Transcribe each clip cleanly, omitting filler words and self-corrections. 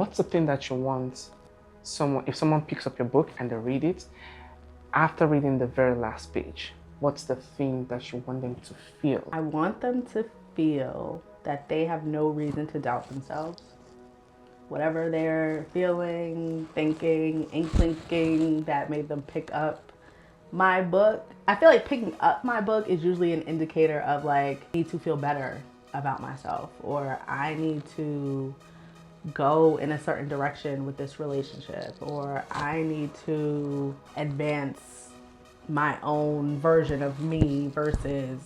what's the thing that you want if someone picks up your book and they read it, after reading the very last page, what's the thing that you want them to feel? I want them to feel that they have no reason to doubt themselves. Whatever they're feeling, thinking, thinking that made them pick up my book. I feel like picking up my book is usually an indicator of like, I need to feel better about myself, or I need to go in a certain direction with this relationship, or I need to advance my own version of me versus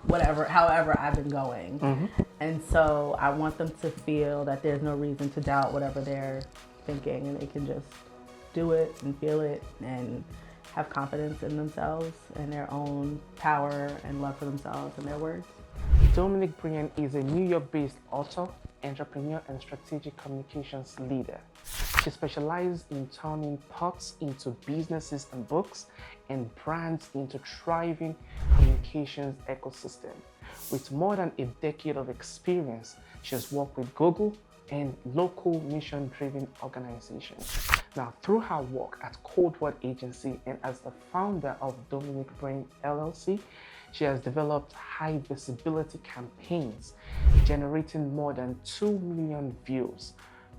however I've been going. Mm-hmm. And so I want them to feel that there's no reason to doubt whatever they're thinking, and they can just do it and feel it and have confidence in themselves and their own power and love for themselves and their words. Dominique Brienne is a New York-based author, entrepreneur, and strategic communications leader. She specializes in turning thoughts into businesses and books, and brands into thriving communications ecosystem. With more than a decade of experience, she has worked with Google and local mission-driven organizations. Now, through her work at Code Word Agency and as the founder of Dominique Brienne LLC, she has developed high visibility campaigns, generating more than 2 million views,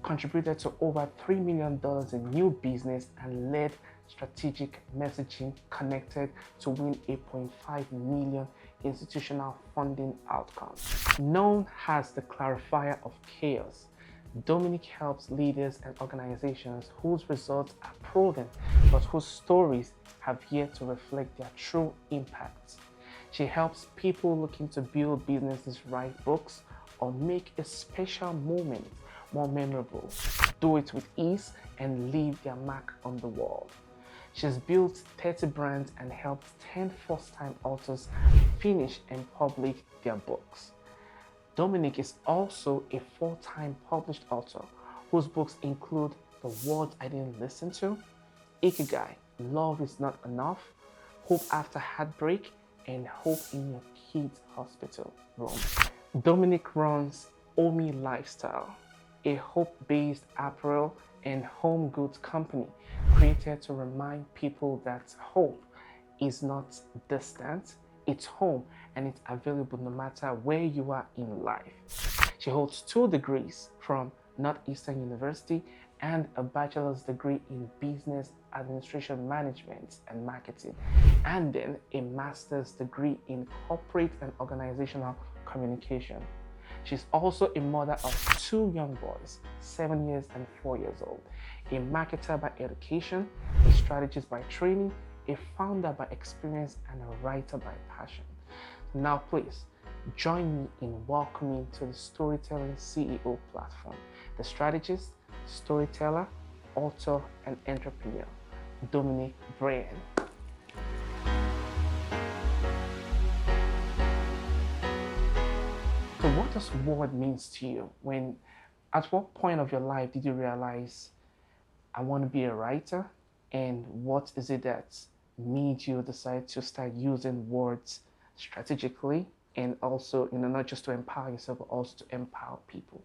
contributed to over $3 million in new business, and led strategic messaging connected to win 8.5 million institutional funding outcomes. Known as the clarifier of chaos, Dominique helps leaders and organizations whose results are proven but whose stories have yet to reflect their true impact. She helps people looking to build businesses write books or make a special moment more memorable, do it with ease, and leave their mark on the world. She has built 30 brands and helped 10 first-time authors finish and publish their books. Dominique is also a 4-time published author whose books include The Words I Didn't Listen to, Ikigai, Love Is Not Enough, Hope After Heartbreak, and Hope in Your Kids' Hospital Room. Dominique runs Omi Lifestyle, a hope-based apparel and home goods company created to remind people that hope is not distant, it's home, and it's available no matter where you are in life. She holds 2 degrees from Northeastern University and a bachelor's degree in business administration management and marketing, and then a master's degree in corporate and organizational communication. She's also a mother of 2 young boys, 7 years and 4 years old, a marketer by education, a strategist by training, a founder by experience, and a writer by passion. Now please, join me in welcoming to the Storytelling CEO platform, the strategist, storyteller, author, and entrepreneur, Dominique Brienne. So what does word means to you? At what point of your life did you realize, I want to be a writer? And what is it that made you decide to start using words strategically, and also, not just to empower yourself, but also to empower people?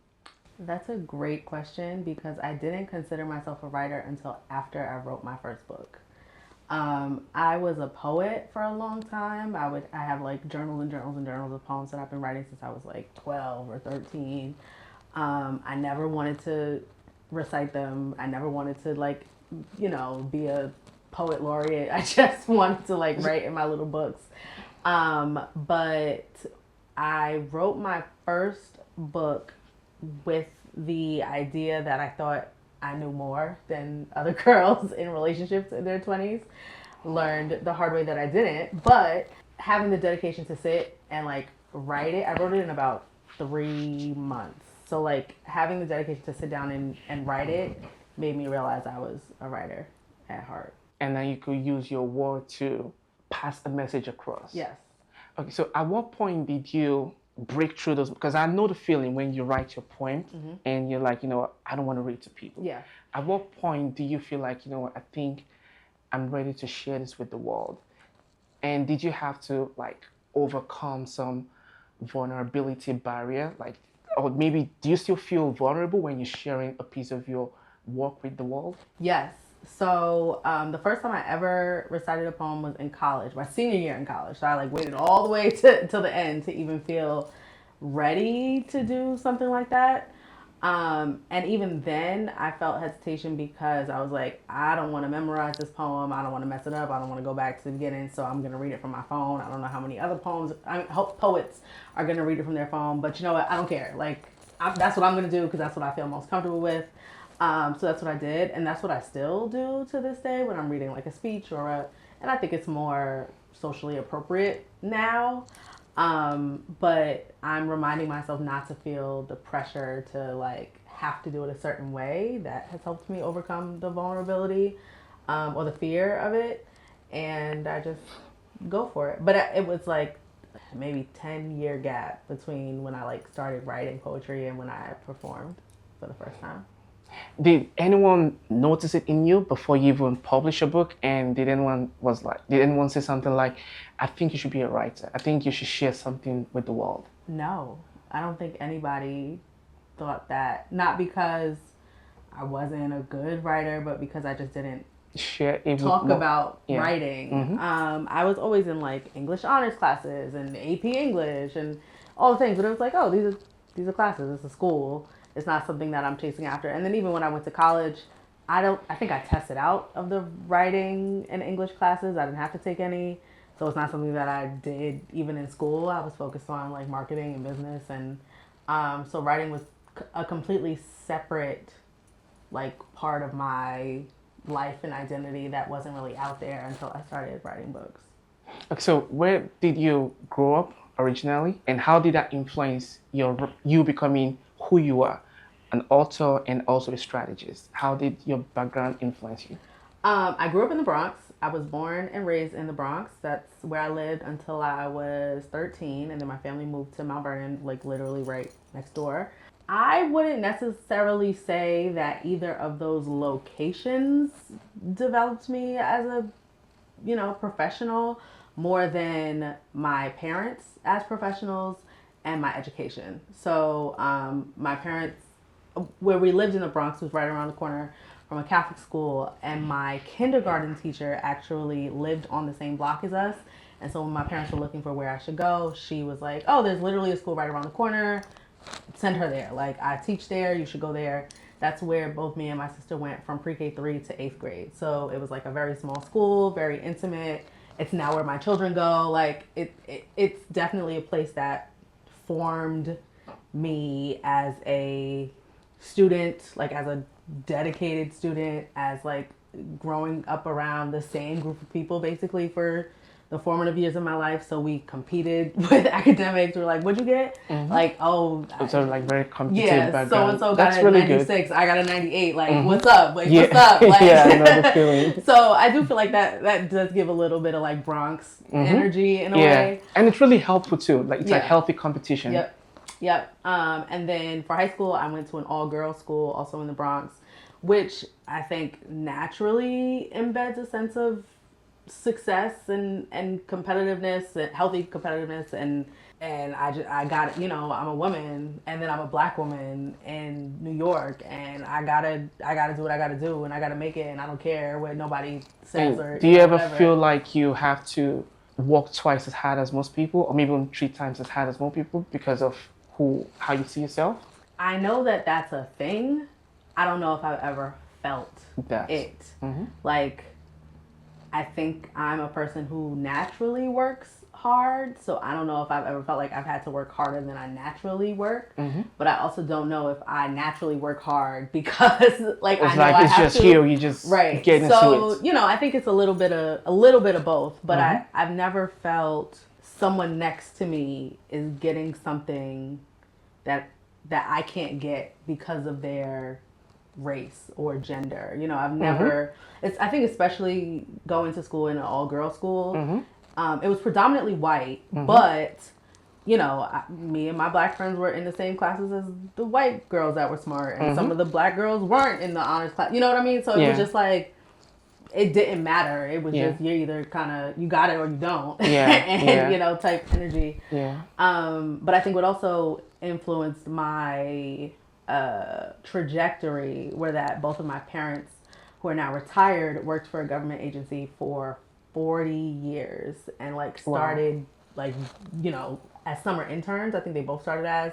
That's a great question, because I didn't consider myself a writer until after I wrote my first book. I was a poet for a long time. I have like journals and journals and journals of poems that I've been writing since I was like 12 or 13. I never wanted to recite them. I never wanted to be a poet laureate. I just wanted to write in my little books. But I wrote my first book with the idea that I thought I knew more than other girls in relationships in their 20s. Learned the hard way that I didn't, but having the dedication to sit and write it, I wrote it in about 3 months. So having the dedication to sit down and write it made me realize I was a writer at heart. And then you could use your word to pass a message across. Yes. Okay, so at what point did you break through those? Because I know the feeling when you write your poem and you're like, I don't want to read to people. Yeah. At what point do you feel like, I think I'm ready to share this with the world? And did you have to overcome some vulnerability barrier? or maybe do you still feel vulnerable when you're sharing a piece of your work with the world? Yes. So the first time I ever recited a poem was in college, my senior year in college. So I like waited all the way till the end to even feel ready to do something like that. And even then, I felt hesitation because I was like, I don't want to memorize this poem. I don't want to mess it up. I don't want to go back to the beginning. So I'm going to read it from my phone. I don't know how many other poets are going to read it from their phone. But you know what? I don't care. Like, that's what I'm going to do because that's what I feel most comfortable with. So that's what I did. And that's what I still do to this day when I'm reading like a speech and I think it's more socially appropriate now. But I'm reminding myself not to feel the pressure to like have to do it a certain way. That has helped me overcome the vulnerability, or the fear of it. And I just go for it. But it was like maybe 10-year gap between when I like started writing poetry and when I performed for the first time. Did anyone notice it in you before you even publish a book? And did anyone say something like, I think you should be a writer. I think you should share something with the world? No, I don't think anybody thought that. Not because I wasn't a good writer, but because I just didn't talk about writing. Mm-hmm. I was always in like English honors classes and AP English and all the things, but it was like, oh, these are classes. It's a school. It's not something that I'm chasing after. And then even when I went to college, I think I tested out of the writing and English classes. I didn't have to take any. So it's not something that I did even in school. I was focused on like marketing and business. And so writing was a completely separate like part of my life and identity that wasn't really out there until I started writing books. So where did you grow up originally? And how did that influence you becoming who you are, an author and also a strategist? How did your background influence you? I grew up in the Bronx. I was born and raised in the Bronx. That's where I lived until I was 13, and then my family moved to Mount Vernon, like literally right next door. I wouldn't necessarily say that either of those locations developed me as a, professional more than my parents as professionals and my education. So my parents, where we lived in the Bronx, was right around the corner from a Catholic school, and my kindergarten teacher actually lived on the same block as us. And so when my parents were looking for where I should go, she was like, oh, there's literally a school right around the corner. Send her there. Like, I teach there. You should go there. That's where both me and my sister went from pre-K 3 to 8th grade. So it was like a very small school, very intimate. It's now where my children go. Like, it's definitely a place that formed me as a student, like as a dedicated student, as like growing up around the same group of people basically for the formative years of my life. So we competed with academics. We're like, what'd you get? Mm-hmm. Like, oh, so like very competitive background. So and so got a really 96. Good. I got a 98. Like, mm-hmm. What's up? Like, yeah. What's up? Like, yeah, I know the feeling. So I do feel like that does give a little bit of like Bronx mm-hmm. energy in a way. And it's really helpful too. Like, it's like healthy competition. Yep. And then for high school, I went to an all-girls school, also in the Bronx, which I think naturally embeds a sense of success and competitiveness, and healthy competitiveness, and I got it. I'm a woman, and then I'm a Black woman in New York, and I gotta do what I gotta do, and I gotta make it, and I don't care what nobody says. Do you ever feel like you have to work twice as hard as most people, or maybe even 3 times as hard as most people because of how you see yourself? I know that that's a thing. I don't know if I've ever felt it. Mm-hmm. Like, I think I'm a person who naturally works hard, so I don't know if I've ever felt like I've had to work harder than I naturally work. Mm-hmm. But I also don't know if I naturally work hard because like it's I know like I it's have just to. Here, you just right. Get into so it. I think it's a little bit of both. But mm-hmm. I've never felt someone next to me is getting something that I can't get because of their race or gender. I've never. Mm-hmm. I think especially going to school in an all-girl school. Mm-hmm. It was predominantly white, mm-hmm. but me and my Black friends were in the same classes as the white girls that were smart, and mm-hmm. some of the Black girls weren't in the honors class. You know what I mean? So it was just like it didn't matter. It was just you're either kind of you got it or you don't. And type energy. Yeah. But I think what also influenced my trajectory were that both of my parents, who are now retired, worked for a government agency for 40 years and like started like, you know, as summer interns. I think they both started as,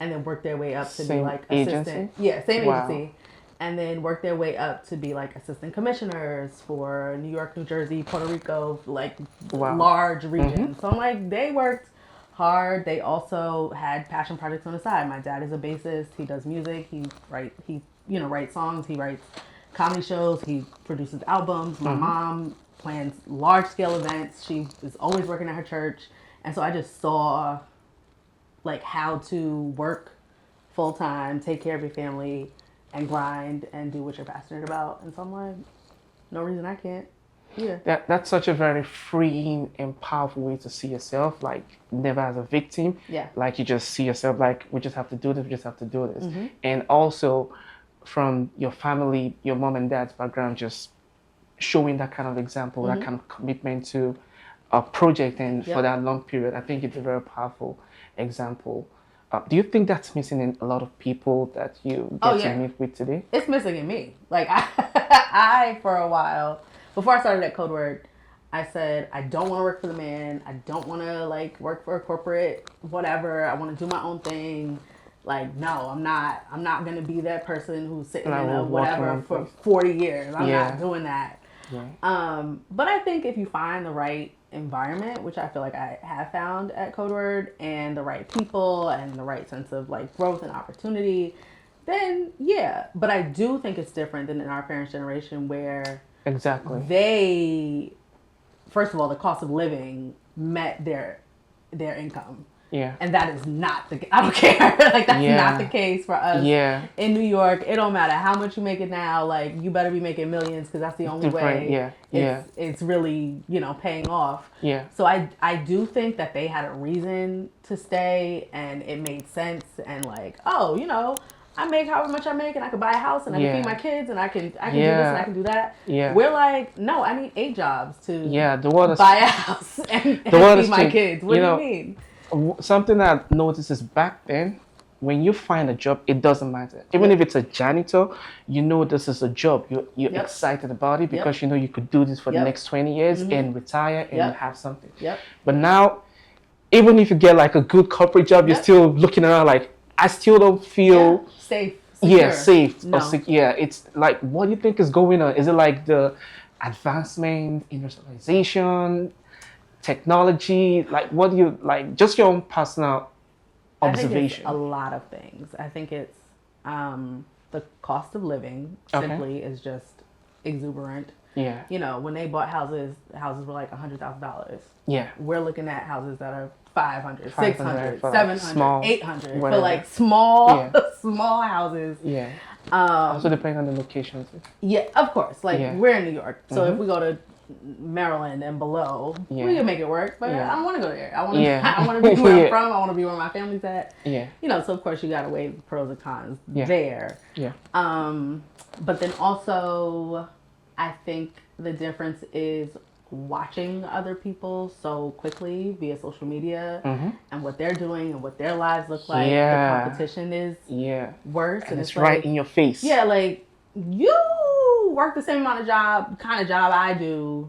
and then worked their way up to be like assistant. Yeah, same agency. And then worked their way up to be like assistant commissioners for New York, New Jersey, Puerto Rico, like large regions. So I'm like, they worked hard. They also had passion projects on the side. My dad is a bassist. He does music. He writes songs. He writes comedy shows. He produces albums. My mom plans large scale events. She is always working at her church. And so I just saw like how to work full time, take care of your family, and grind and do what you're passionate about. And so I'm like, no reason I can't. Yeah. That's such a very freeing and powerful way to see yourself, like never as a victim. Yeah. Like you just see yourself like, we just have to do this, we just have to do this. And also from your family, your mom and dad's background, just showing that kind of example, that kind of commitment to a project and for that long period. I think it's a very powerful example. Do you think that's missing in a lot of people that you get to meet with today? It's missing in me. Like I for a while, before I started at Code Word, I said, I don't want to work for the man. I don't want to like work for a corporate whatever. I want to do my own thing. Like, no, I'm not going to be that person who's sitting in a whatever for 40 years. I'm not doing that. Yeah. But I think if you find the right environment, which I feel like I have found at Code Word, and the right people and the right sense of like growth and opportunity, then yeah. But I do think it's different than in our parents' generation where they, first of all, the cost of living met their income. Yeah. And that is not I don't care. Like that's not the case for us. Yeah. In New York, it don't matter how much you make it now. Like you better be making millions because that's the only way it's really, you know, paying off. Yeah. So I do think that they had a reason to stay and it made sense and like, oh, you know, I make however much I make and I could buy a house and I can feed my kids and I can do this and I can do that. Yeah. We're like, no, I need 8 jobs to buy a house and feed my kids. What do you mean? Something that I noticed is back then, when you find a job, it doesn't matter. Even if it's a janitor, you know this is a job. You're excited about it because you know you could do this for the next 20 years and retire and have something. But now, even if you get like a good corporate job, you're still looking around like, I still don't feel safe. Secure. Yeah, safe. No. It's like, what do you think is going on? Is it like the advancement, industrialization, technology? Like, what do you like? Just your own personal observation. I think it's a lot of things. I think it's the cost of living simply is just exuberant. Yeah. You know, when they bought houses were like $100,000. Yeah. We're looking at houses that are 500, 600, 700, small, 800 whatever. For like small houses. Yeah. Also depending on the location too. Yeah, of course. Like we're in New York, so if we go to Maryland and below, we can make it work. But I don't want to go there. I want to. I want to be where I'm from. I want to be where my family's at. Yeah. You know, so of course you got to weigh the pros and cons there. Yeah. But then also, I think the difference is watching other people so quickly via social media and what they're doing and what their lives look like. The competition is worse, and it's right in your face. Yeah, like you work the same amount of job I do.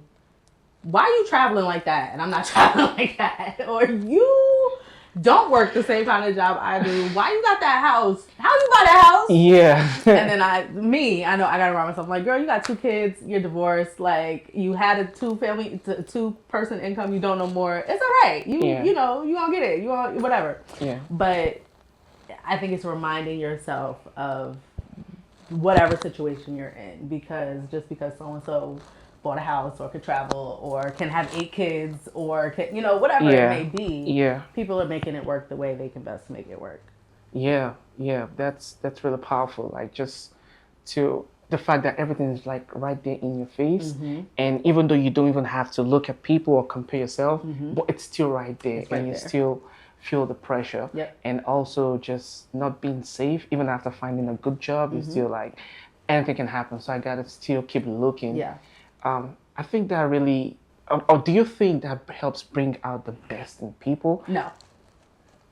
Why are you traveling like that and I'm not traveling like that? Or you don't work the same kind of job I do. Why you got that house? How you buy that house? Yeah. And then I know I gotta remind myself, I'm like, girl, you got 2 kids, you're divorced, like you had a 2-person income, you don't know more. It's all right. You know, you gonna get it. You want whatever. Yeah. But I think it's reminding yourself of whatever situation you're in, because just because so and so bought a house or could travel or can have 8 kids or can, you know, whatever it may be. Yeah. People are making it work the way they can best make it work. Yeah. That's really powerful. Like just to the fact that everything is like right there in your face, and even though you don't even have to look at people or compare yourself, but it's still right there, and you still feel the pressure. Yep. And also just not being safe, even after finding a good job, you're still like, anything can happen, so I gotta still keep looking. Yeah. I think that really, or do you think that helps bring out the best in people? No.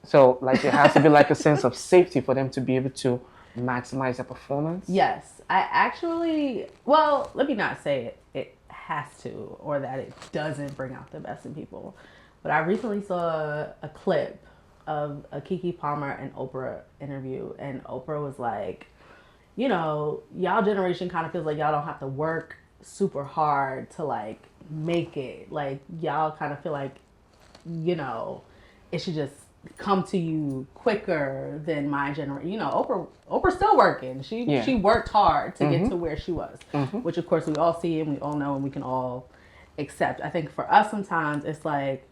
So like there has to be like a sense of safety for them to be able to maximize their performance. Yes, I actually, well, let me not say it has to or that it doesn't bring out the best in people. But I recently saw a clip of a Keke Palmer and Oprah interview, and Oprah was like, you know, y'all generation kind of feels like y'all don't have to work super hard to like make it. Like y'all kind of feel like, you know, it should just come to you quicker than my generation. You know, Oprah's still working. She worked hard to get to where she was, which of course we all see and we all know and we can all accept. I think for us sometimes it's like,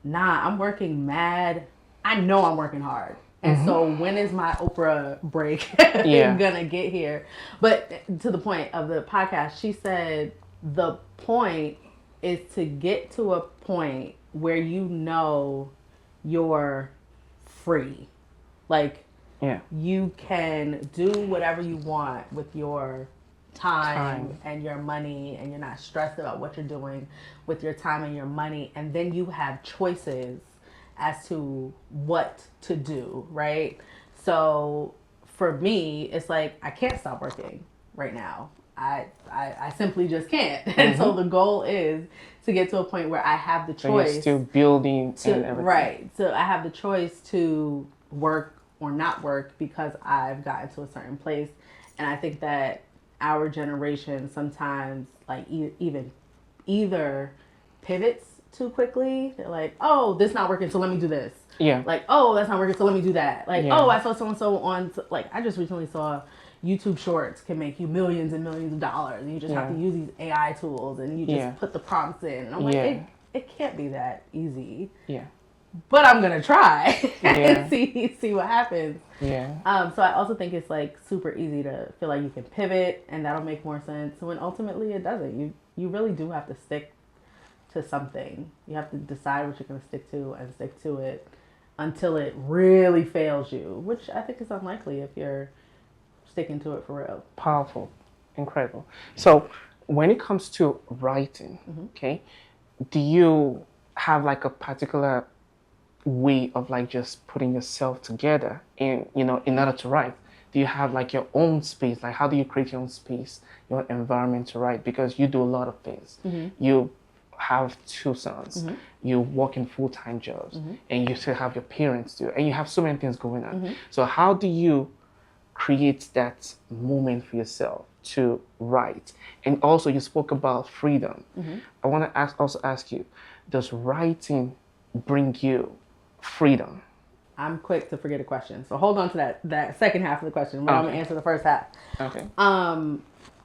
nah, I'm working mad. I know I'm working hard. And so when is my Oprah break gonna get here? But to the point of the podcast, she said the point is to get to a point where you know you're free. Like you can do whatever you want with your time and your money, and you're not stressed about what you're doing with your time and your money, and then you have choices as to what to do, right? So for me, it's like I can't stop working right now. I simply just can't. And so the goal is to get to a point where I have the choice. So you're still building and everything. Right. So I have the choice to work or not work because I've gotten to a certain place. And I think that our generation sometimes like even either pivots too quickly. They're like, oh, this not working, so let me do this. Yeah. Like, oh, that's not working, so let me do that. Like, oh, I saw so-and-so on, like, I just recently saw YouTube Shorts can make you millions and millions of dollars. And you just have to use these AI tools and you just put the prompts in. And I'm like, it can't be that easy. Yeah. But I'm going to try and see what happens. Yeah. So I also think it's like super easy to feel like you can pivot and that'll make more sense when ultimately it doesn't. You really do have to stick to something. You have to decide what you're going to stick to and stick to it until it really fails you, which I think is unlikely if you're sticking to it for real. Powerful. Incredible. So when it comes to writing, okay, do you have like a particular way of like just putting yourself together in order to write? Do you have like your own space? Like how do you create your own space, your environment to write? Because you do a lot of things. You have 2 sons, you work in full-time jobs, and you still have your parents too, and you have so many things going on. So how do you create that moment for yourself to write? And also you spoke about freedom. I want to also ask you, does writing bring you freedom? I'm quick to forget a question, so hold on to that second half of the question, but I'm going to answer the first half. Okay.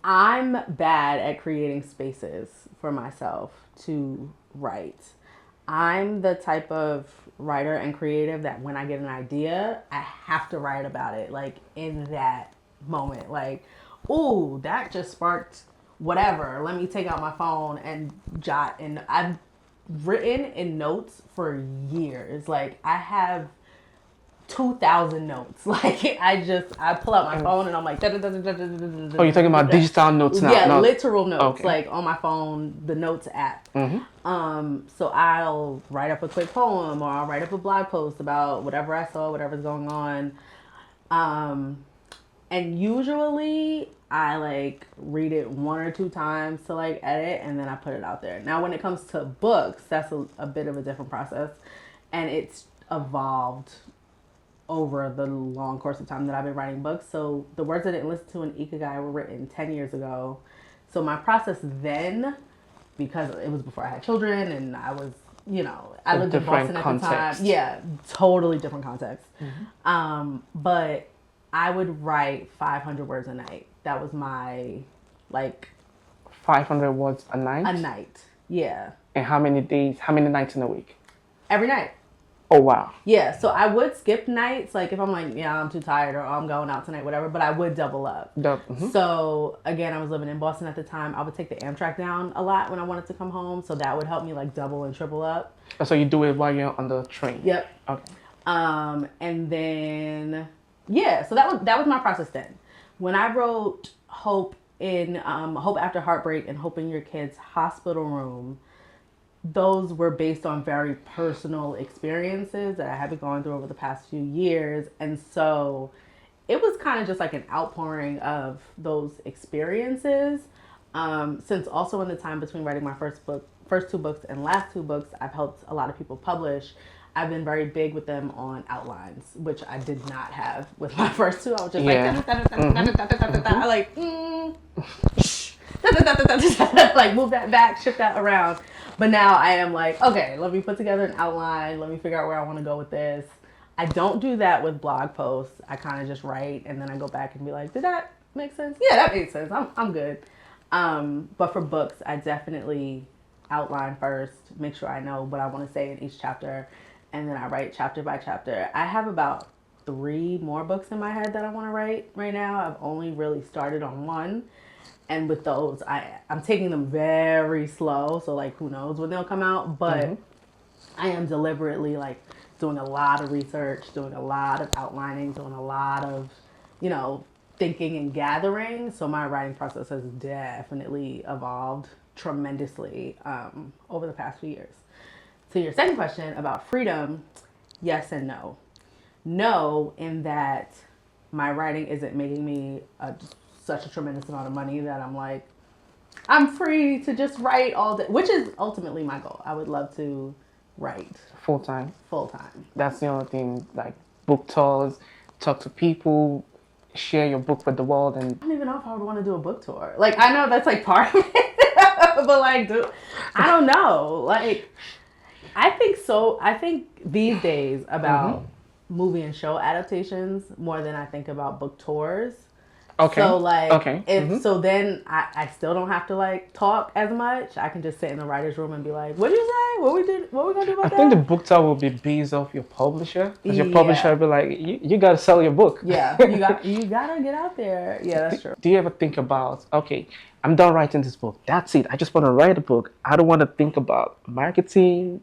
I'm bad at creating spaces for myself to write. I'm the type of writer and creative that when I get an idea, I have to write about it, like in that moment. Like, ooh, that just sparked whatever. Let me take out my phone and jot. And I've written in notes for years. Like I have 2,000 notes. Like I pull out my phone and I'm like, oh, you're talking about digital notes now? Yeah, literal notes, like on my phone, the notes app. So I'll write up a quick poem or I'll write up a blog post about whatever I saw, whatever's going on. And usually I like read it 1 or 2 times to like edit and then I put it out there. Now when it comes to books, that's a bit of a different process, and it's evolved over the long course of time that I've been writing books. So the words I didn't listen to in Ikigai were written 10 years ago. So my process then, because it was before I had children and I was, I lived in Boston at the time. Yeah, totally different context. But I would write 500 words a night. That was my, 500 words a night? A night, yeah. And how many nights in a week? Every night. Oh, wow. Yeah, so I would skip nights, like if I'm like, I'm too tired or I'm going out tonight, whatever, but I would double up. So, again, I was living in Boston at the time. I would take the Amtrak down a lot when I wanted to come home, so that would help me like double and triple up. So you do it while you're on the train? Yep. Okay. And then, so that was my process then. When I wrote Hope in Hope After Heartbreak and Hope in Your Kid's Hospital Room, those were based on very personal experiences that I had been going through over the past few years. And so it was kind of just like an outpouring of those experiences. Since also in the time between writing my first two books and last two books, I've helped a lot of people publish. I've been very big with them on outlines, which I did not have with my first two. I was just like move that back, shift that around. But now I am like, okay, let me put together an outline. Let me figure out where I want to go with this. I don't do that with blog posts. I kind of just write and then I go back and be like, did that make sense? Yeah, that made sense. I'm good. But for books, I definitely outline first, make sure I know what I want to say in each chapter, and then I write chapter by chapter. I have about 3 more books in my head that I want to write right now. I've only really started on one. And with those, I'm taking them very slow. So like, who knows when they'll come out, but I am deliberately like doing a lot of research, doing a lot of outlining, doing a lot of, thinking and gathering. So my writing process has definitely evolved tremendously over the past few years. To your second question about freedom, yes and no. No, in that my writing isn't making me such a tremendous amount of money that I'm like, I'm free to just write all day, which is ultimately my goal. I would love to write full time. That's the only thing, like book tours, talk to people, share your book with the world. And I don't even know if I would want to do a book tour. Like, I know that's like part of it, but like, I don't know. Like, I think these days about movie and show adaptations more than I think about book tours. Okay. So like, so then I still don't have to like talk as much. I can just sit in the writer's room and be like, "What did you say? What we gonna do about that?" I think the book tour will be based off your publisher. Because your publisher will be like, "You gotta sell your book." Yeah, you gotta get out there. Yeah, that's true. Do you ever think about, okay, I'm done writing this book. That's it. I just want to write a book. I don't want to think about marketing,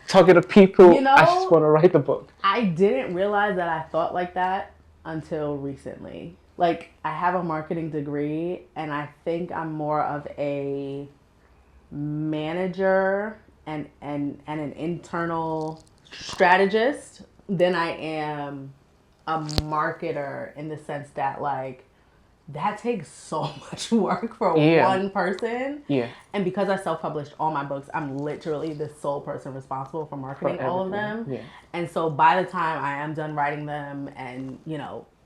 talking to people. I just want to write the book. I didn't realize that I thought like that until recently. Like, I have a marketing degree, and I think I'm more of a manager and an internal strategist than I am a marketer, in the sense that, like, that takes so much work for one person. Yeah. And because I self-published all my books, I'm literally the sole person responsible for marketing all of them. Yeah. And so by the time I am done writing them and,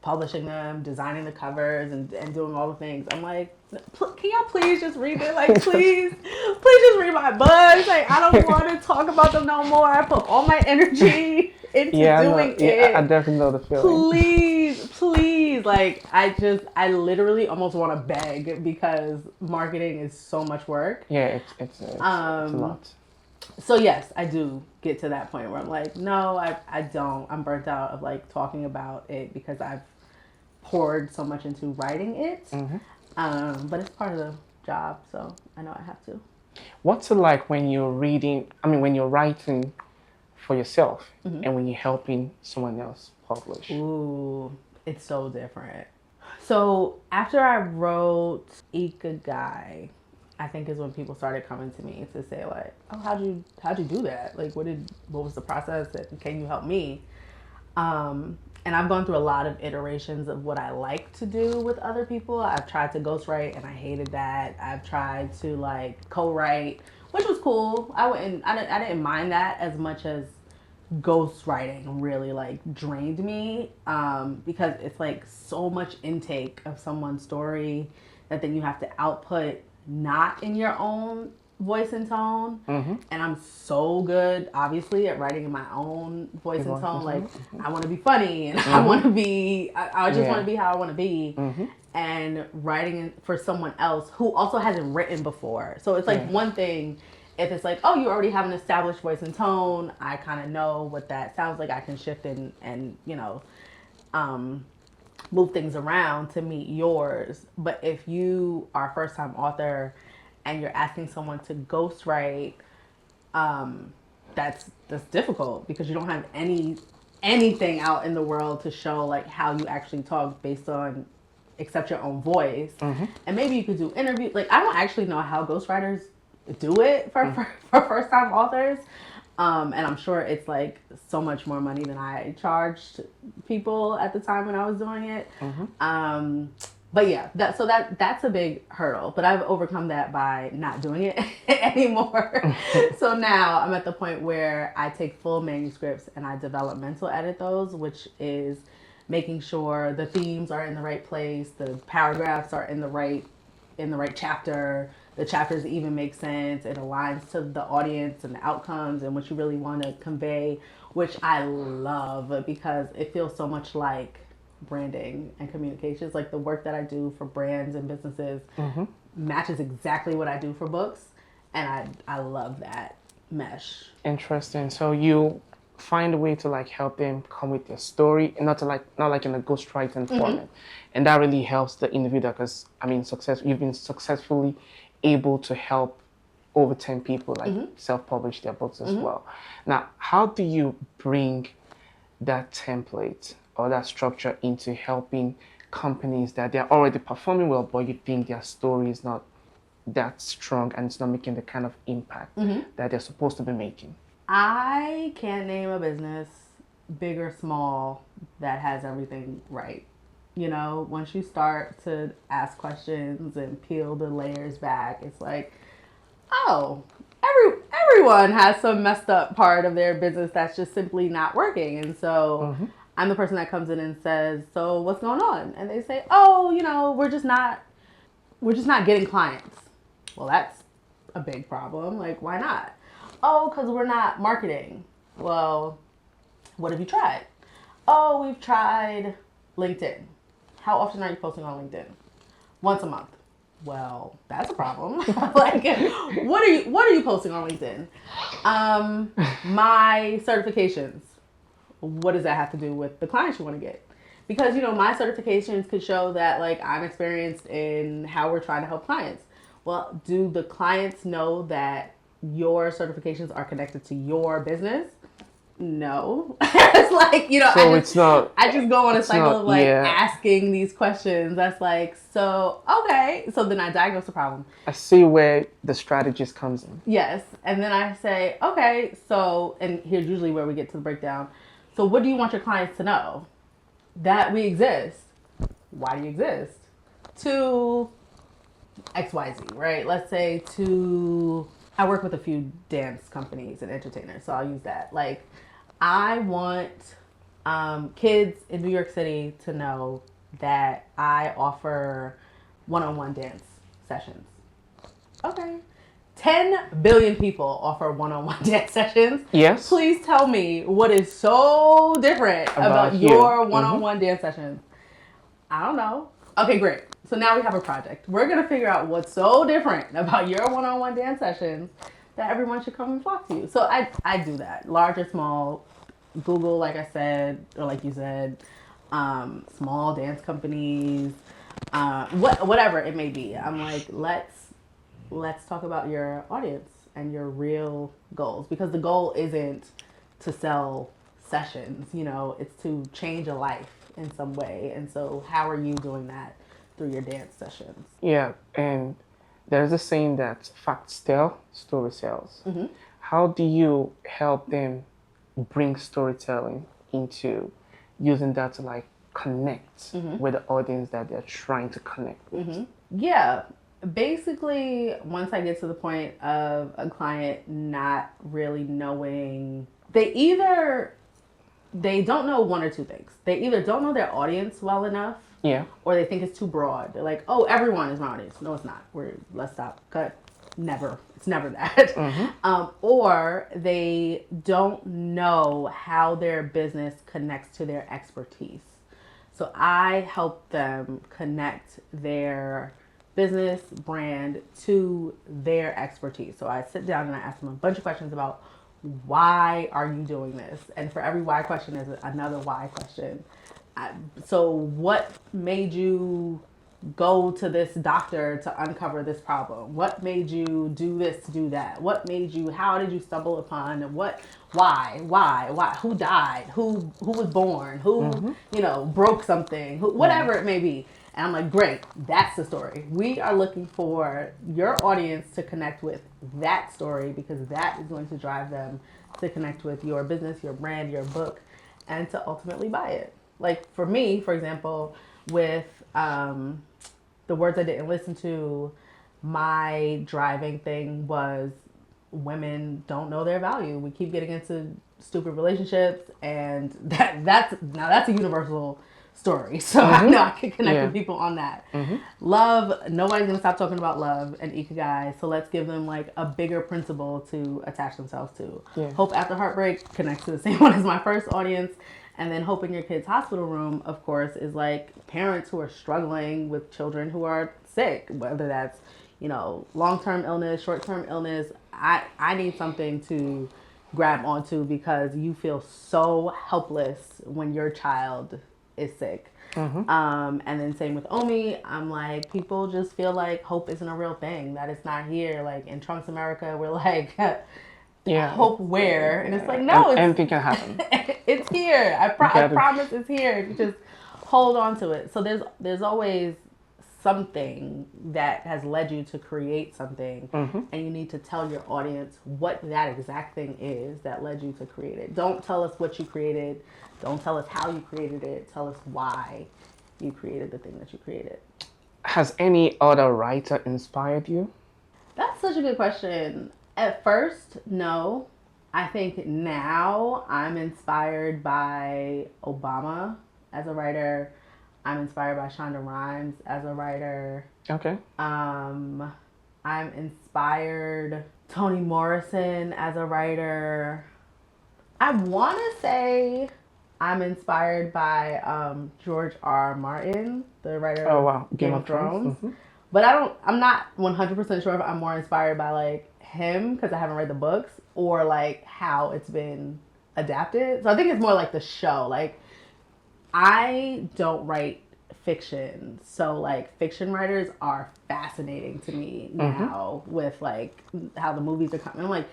publishing them, designing the covers, and doing all the things, I'm like, can y'all please just read it? Like, please just read my books. Like, I don't want to talk about them no more. I put all my energy into doing it. Yeah, I definitely know the feeling. Please. Like, I literally almost want to beg, because marketing is so much work. Yeah, it's a lot. So yes, I do get to that point where I'm like, no, I don't. I'm burnt out of like talking about it, because I've poured so much into writing it. But it's part of the job, so I know I have to. What's it like when you're when you're writing for yourself and when you're helping someone else publish? Ooh, it's so different. So after I wrote Ikigai, I think is when people started coming to me to say like, oh, how'd you do that? Like, what was the process, and can you help me? And I've gone through a lot of iterations of what I like to do with other people. I've tried to ghostwrite and I hated that. I've tried to like co-write, which was cool. I didn't mind that as much as ghostwriting really like drained me, because it's like so much intake of someone's story that then you have to output not in your own voice and tone. And I'm so good, obviously, at writing in my own voice and tone. Like, I want to be funny, and I want to be, I just want to be how I want to be. And writing for someone else who also hasn't written before. So it's like one thing if it's like, oh, you already have an established voice and tone. I kind of know what that sounds like. I can shift and move things around to meet yours. But if you are a first-time author and you're asking someone to ghostwrite, that's difficult, because you don't have anything out in the world to show like how you actually talk based on except your own voice. And maybe you could do interviews. Like, I don't actually know how ghostwriters do it for first time authors. And I'm sure it's like so much more money than I charged people at the time when I was doing it. But yeah, that's a big hurdle. But I've overcome that by not doing it anymore. So now I'm at the point where I take full manuscripts and I developmental edit those, which is making sure the themes are in the right place, the paragraphs are in the right chapter, the chapters even make sense, it aligns to the audience and the outcomes and what you really want to convey, which I love because it feels so much like branding and communications. Like the work that I do for brands and businesses matches exactly what I do for books, and I love that mesh. Interesting. So you find a way to like help them come with their story, and not like in a ghostwriting format, and that really helps the individual because I mean, you've been successfully able to help over 10 people like self-publish their books as well. Now, how do you bring that template or that structure into helping companies that they're already performing well, but you think their story is not that strong and it's not making the kind of impact that they're supposed to be making? I can't name a business, big or small, that has everything right. You know, once you start to ask questions and peel the layers back, it's like, oh, everyone has some messed up part of their business that's just simply not working. And so I'm the person that comes in and says, so what's going on? And they say, oh, you know, we're just not getting clients. Well, that's a big problem. Like, why not? Oh, because we're not marketing. Well, what have you tried? Oh, we've tried LinkedIn. How often are you posting on LinkedIn? Once a month. Well, that's a problem. Like, what are you posting on LinkedIn? My certifications. What does that have to do with the clients you want to get? Because, you know, my certifications could show that, like, I'm experienced in how we're trying to help clients. Well, do the clients know that your certifications are connected to your business? No. It's like, you know, So I just go on a cycle of like asking these questions. That's like, so, okay. So then I diagnose the problem. I see where the strategist comes in. Yes. And then I say, okay, so, and here's usually where we get to the breakdown. So what do you want your clients to know? That we exist. Why do you exist? To XYZ, right? Let's say I work with a few dance companies and entertainers, so I'll use that. Like, I want kids in New York City to know that I offer one-on-one dance sessions. Okay. 10 billion people offer one-on-one dance sessions. Yes. Please tell me what is so different about your one-on-one dance sessions. I don't know. Okay, great. So now we have a project. We're going to figure out what's so different about your one-on-one dance sessions that everyone should come and flock to you. So I do that. Large or small, Google, like I said, or like you said, small dance companies, whatever it may be. I'm like, let's talk about your audience and your real goals, because the goal isn't to sell sessions, you know, it's to change a life in some way. And so how are you doing that through your dance sessions? Yeah, and there's a saying that facts tell, story sells. How do you help them bring storytelling into using that to like connect with the audience that they're trying to connect with? Yeah, basically once I get to the point of a client not really knowing, they don't know one or two things. They either don't know their audience well enough, or they think it's too broad. They're like, oh, everyone is my audience. No, it's not. Let's stop. Cut. Never. It's never that. Or they don't know how their business connects to their expertise. So I help them connect their business brand to their expertise. So I sit down and I ask them a bunch of questions about, why are you doing this? And for every why question is another why question. So what made you go to this doctor to uncover this problem? What made you do this, do that? How did you stumble upon why? Who died? Who was born? Who, you know, broke something? Whatever it may be. And I'm like, great, that's the story. We are looking for your audience to connect with that story because that is going to drive them to connect with your business, your brand, your book, and to ultimately buy it. Like for me, for example, with The Words I Didn't Listen To, my driving thing was women don't know their value. We keep getting into stupid relationships, and that's a universal story. So I know I can connect with people on that. Love, nobody's gonna stop talking about love and ikigai. So let's give them like a bigger principle to attach themselves to. Hope After Heartbreak connects to the same one as my first audience. And then Hope in Your Kid's Hospital Room, of course, is like parents who are struggling with children who are sick, whether that's, you know, long-term illness, short-term illness. I need something to grab onto because you feel so helpless when your child is sick. And then same with Omi, I'm like, people just feel like hope isn't a real thing, that it's not here. Like in Trunks America, we're like, hope where? And it's like, no, anything can happen. It's here. I promise it's here. If you just hold on to it. So there's always something that has led you to create something, and you need to tell your audience what that exact thing is that led you to create it. Don't tell us what you created. Don't tell us how you created it. Tell us why you created the thing that you created. Has any other writer inspired you? That's such a good question. At first, no. I think now I'm inspired by Obama as a writer. I'm inspired by Shonda Rhimes as a writer. Okay. I'm inspired Toni Morrison as a writer. I want to say I'm inspired by George R. Martin, the writer of Game of Thrones. But I'm not 100% sure if I'm more inspired by like him because I haven't read the books or like how it's been adapted. So I think it's more like the show. Like I don't write fiction, so like fiction writers are fascinating to me now with like how the movies are coming. I'm like,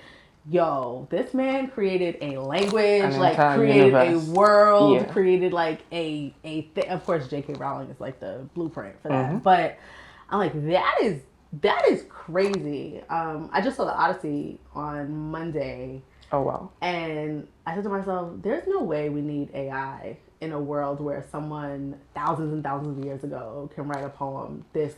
yo, this man created a language, like created universe. A world, created like a thing. Of course, J.K. Rowling is like the blueprint for that. But I'm like, that is crazy. I just saw The Odyssey on Monday. Oh, wow. And I said to myself, there's no way we need AI in a world where someone thousands and thousands of years ago can write a poem this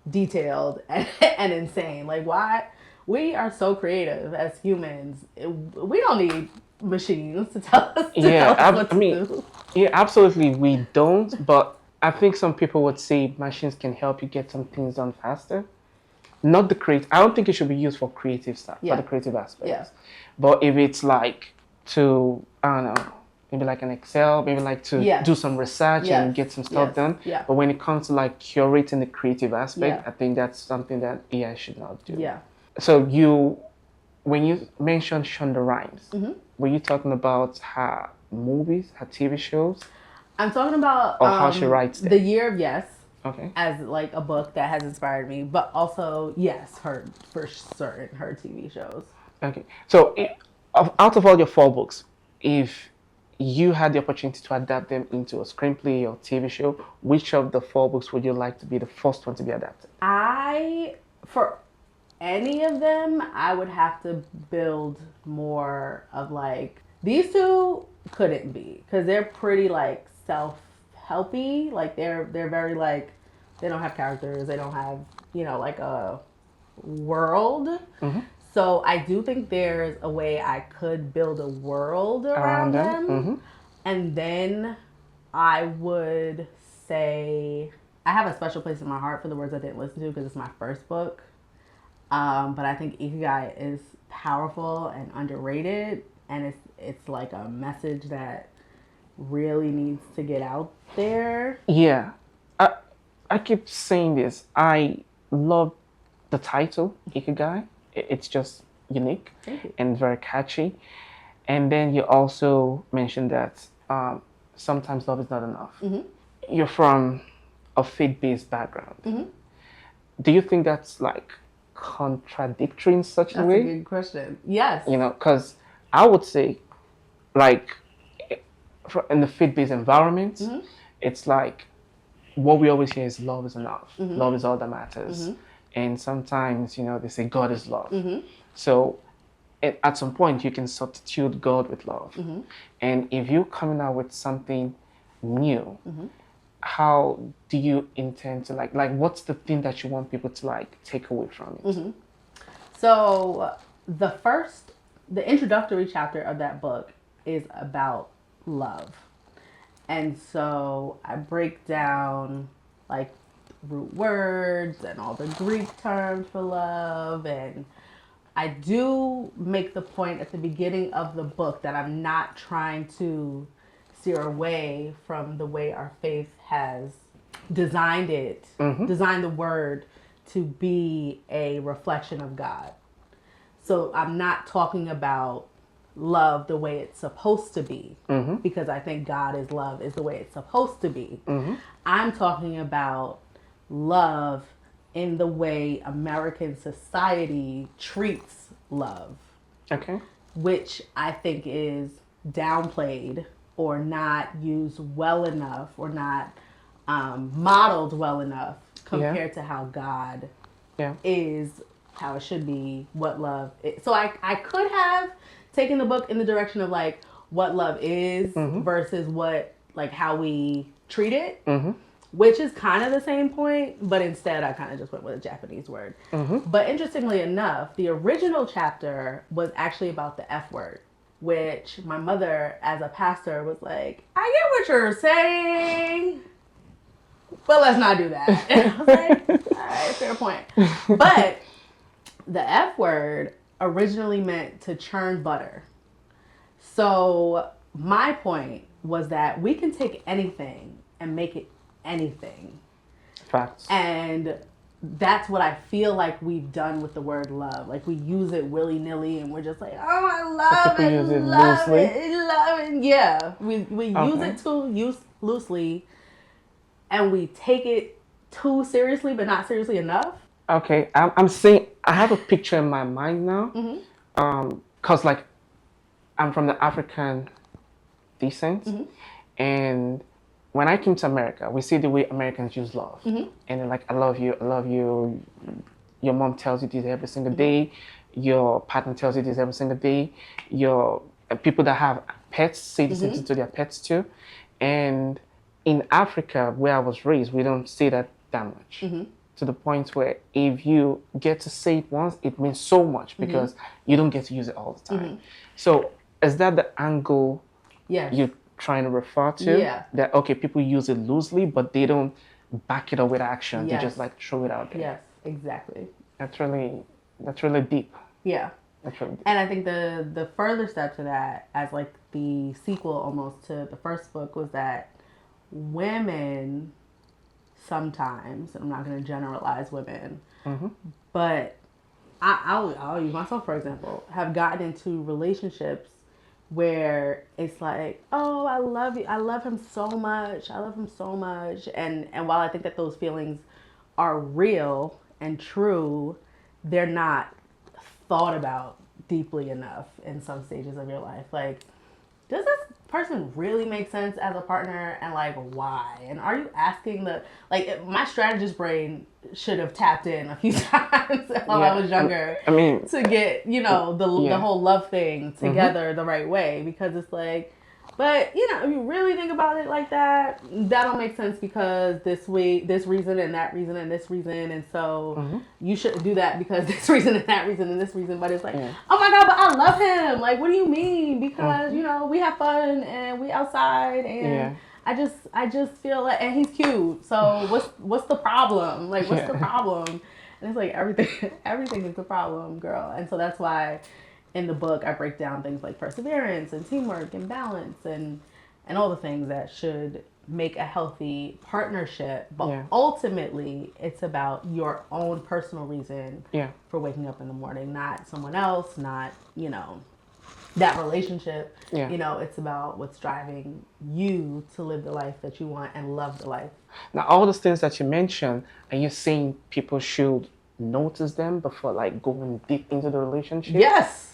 detailed and insane. Like, why? We are so creative as humans. We don't need machines to tell us what to do. Yeah, absolutely, we don't. But I think some people would say machines can help you get some things done faster. Not the create. I don't think it should be used for creative stuff, for the creative aspects. Yeah. But if it's like to, I don't know, maybe like an Excel, maybe like to do some research and get some stuff done. Yeah. But when it comes to like curating the creative aspect, I think that's something that AI should not do. Yeah. So when you mentioned Shonda Rhimes, were you talking about her movies, her TV shows? I'm talking about or how she writes them? The Year of Yes. Okay. As like a book that has inspired me, but also yes, her for certain her TV shows. Okay, so out of all your 4 books, if you had the opportunity to adapt them into a screenplay or TV show, which of the 4 books would you like to be the first one to be adapted? For any of them, I would have to build more of like, these 2 couldn't be because they're pretty like self-helpy. Like they're very like, they don't have characters, they don't have, you know, like a world. So I do think there's a way I could build a world around them. And then I would say I have a special place in my heart for The Words I Didn't Listen To because it's my first book. But I think Ikigai is powerful and underrated, and it's like a message that really needs to get out there. Yeah. I keep saying this. I love the title, Ikigai. It's just unique and very catchy. And then you also mentioned that sometimes love is not enough. You're from a faith-based background. Do you think that's like contradictory in such a way? That's a good question. Yes. You know, because I would say, like, in the faith-based environment, it's like what we always hear is love is enough. Love is all that matters. And sometimes, they say God is love. So at some point, you can substitute God with love. And if you're coming out with something new, how do you intend to like what's the thing that you want people to take away from it? So the introductory chapter of that book is about love. And so I break down like root words and all the Greek terms for love. And I do make the point at the beginning of the book that I'm not trying to steer away from the way our faith has designed it, designed the word to be a reflection of God. So I'm not talking about love the way it's supposed to be, because I think God is love is the way it's supposed to be. I'm talking about love in the way American society treats love. Okay. Which I think is downplayed or not used well enough or not modeled well enough compared to how God is, how it should be, what love is. So I could have taken the book in the direction of like what love is versus what, like how we treat it, which is kind of the same point, but instead I kind of just went with a Japanese word. But interestingly enough, the original chapter was actually about the F word, which my mother as a pastor was like, I get what you're saying, but let's not do that. And I was like, all right, fair point. But the F word originally meant to churn butter. So my point was that we can take anything and make it anything. Facts. And that's what I feel like we've done with the word love. Like we use it willy-nilly and we're just like, oh, I love it, love it, love it. Yeah, we use it too loosely and we take it too seriously but not seriously enough. Okay, I'm saying I have a picture in my mind now, cause like I'm from the African descent, and when I came to America, we see the way Americans use love, and they're like, I love you, I love you. Your mom tells you this every single day. Your partner tells you this every single day. Your people that have pets say the same thing to their pets too, and in Africa, where I was raised, we don't say that much. To the point where if you get to say it once, it means so much because you don't get to use it all the time. So is that the angle you're trying to refer to? Yeah. That, okay, people use it loosely, but they don't back it up with action. Yes. They just like throw it out there. Yes, exactly. That's really deep. Yeah. That's really deep. And I think the further step to that, as like the sequel almost to the first book, was that women sometimes, and I'm not going to generalize women, but I'll use myself for example, have gotten into relationships where it's like, oh, I love you, I love him so much, and while I think that those feelings are real and true, they're not thought about deeply enough in some stages of your life. Like, does this person really make sense as a partner, and like why? And are you asking my strategist brain should have tapped in a few times while I was younger, to get the whole love thing together the right way, because it's like, but if you really think about it like that, that don't make sense because this reason and that reason and this reason, and so you shouldn't do that because this reason and that reason and this reason. But it's like, oh my God, but I love him. Like, what do you mean? Because we have fun and we outside, and I just feel like, and he's cute. So what's the problem? Like, what's the problem? And it's like everything is the problem, girl. And so that's why in the book, I break down things like perseverance and teamwork and balance and all the things that should make a healthy partnership. But ultimately, it's about your own personal reason for waking up in the morning, not someone else, not, that relationship. It's about what's driving you to live the life that you want and love the life. Now, all those things that you mentioned, are you saying people should notice them before like going deep into the relationship? Yes.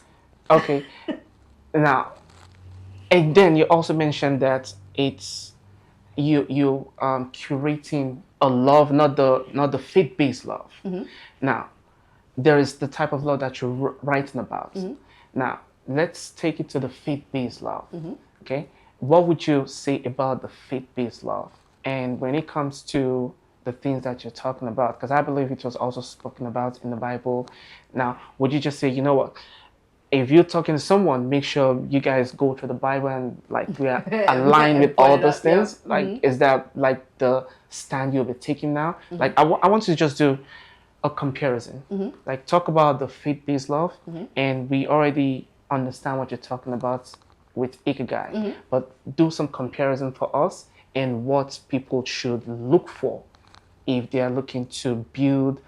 Okay. Now, and then you also mentioned that you curating a love, not the faith-based love. Now, there is the type of love that you're writing about. Now, let's take it to the faith-based love. Okay, what would you say about the faith-based love? And when it comes to the things that you're talking about, because I believe it was also spoken about in the Bible. Now, would you just say, you know what? If you're talking to someone, make sure you guys go to the Bible and like we are aligned with all those things. Yeah. Like, is that like the stand you'll be taking now? Like, I want to just do a comparison. Like, talk about the faith-based love, and we already understand what you're talking about with Ikigai, but do some comparison for us and what people should look for if they are looking to build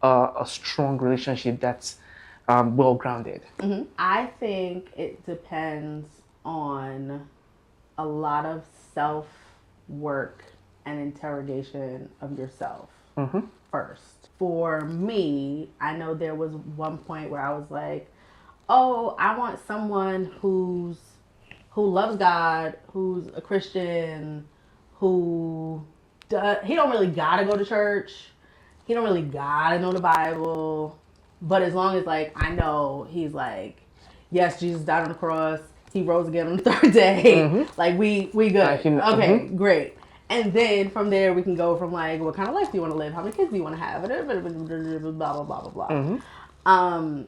a strong relationship that's well-grounded. I think it depends on a lot of self-work and interrogation of yourself first. For me, I know there was one point where I was like, oh, I want someone who loves God, who's a Christian, he don't really gotta go to church, he don't really gotta know the Bible, but as long as like I know he's like, yes, Jesus died on the cross, he rose again on the third day, like we good. Okay, great. And then from there we can go from like, what kind of life do you want to live? How many kids do you want to have? Blah blah blah blah blah.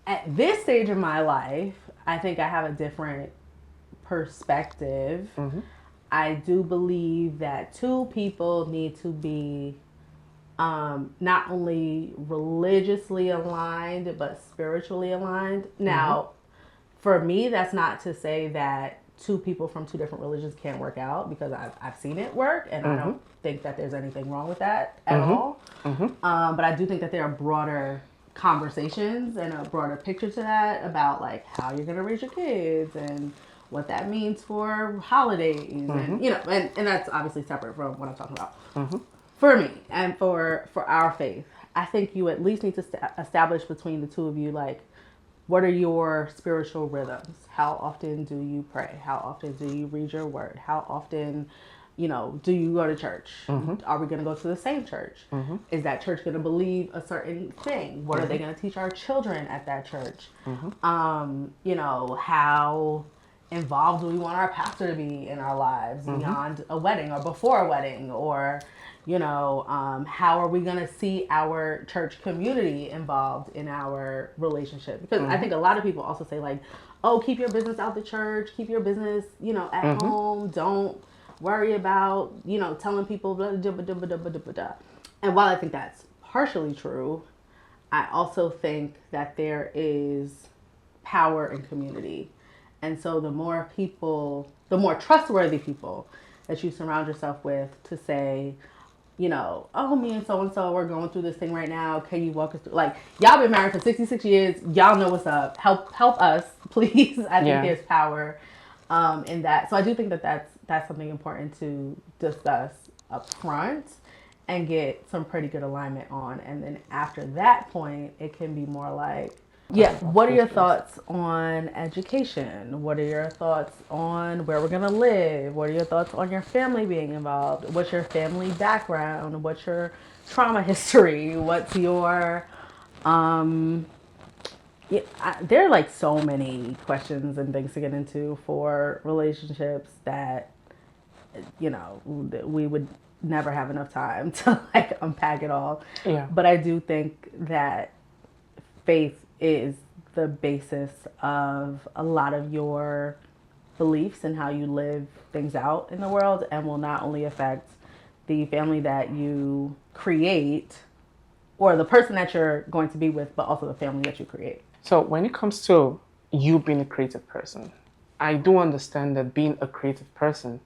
At this stage of my life, I think I have a different perspective. I do believe that two people need to be not only religiously aligned, but spiritually aligned. Now, for me, that's not to say that two people from two different religions can't work out, because I've seen it work, and I don't think that there's anything wrong with that at all. But I do think that there are broader conversations and a broader picture to that about like how you're going to raise your kids and what that means for holidays and and that's obviously separate from what I'm talking about. For me and for our faith, I think you at least need to establish between the two of you, like, what are your spiritual rhythms? How often do you pray? How often do you read your word? How often do you go to church? Are we going to go to the same church? Is that church going to believe a certain thing? What are they going to teach our children at that church? How involved do we want our pastor to be in our lives beyond a wedding or before a wedding? Or, how are we going to see our church community involved in our relationship? Because I think a lot of people also say like, oh, keep your business out the church, keep your business, at home. Don't worry about, telling people blah, blah, blah, blah, blah, blah, blah. And while I think that's partially true, I also think that there is power in community. And so the more trustworthy people that you surround yourself with to say, oh, me and so-and-so, we're going through this thing right now. Can you walk us through? Like, y'all been married for 66 years. Y'all know what's up. Help us, please. I think there's power in that. So I do think that that's something important to discuss up front and get some pretty good alignment on. And then after that point, it can be more like, what are your thoughts on education? What are your thoughts on where we're going to live? What are your thoughts on your family being involved? What's your family background? What's your trauma history? What's your, there are like so many questions and things to get into for relationships that, we would never have enough time to like unpack it all. Yeah. But I do think that faith is the basis of a lot of your beliefs and how you live things out in the world, and will not only affect the family that you create or the person that you're going to be with, but also the family that you create. So when it comes to you being a creative person, I do understand that being a creative person,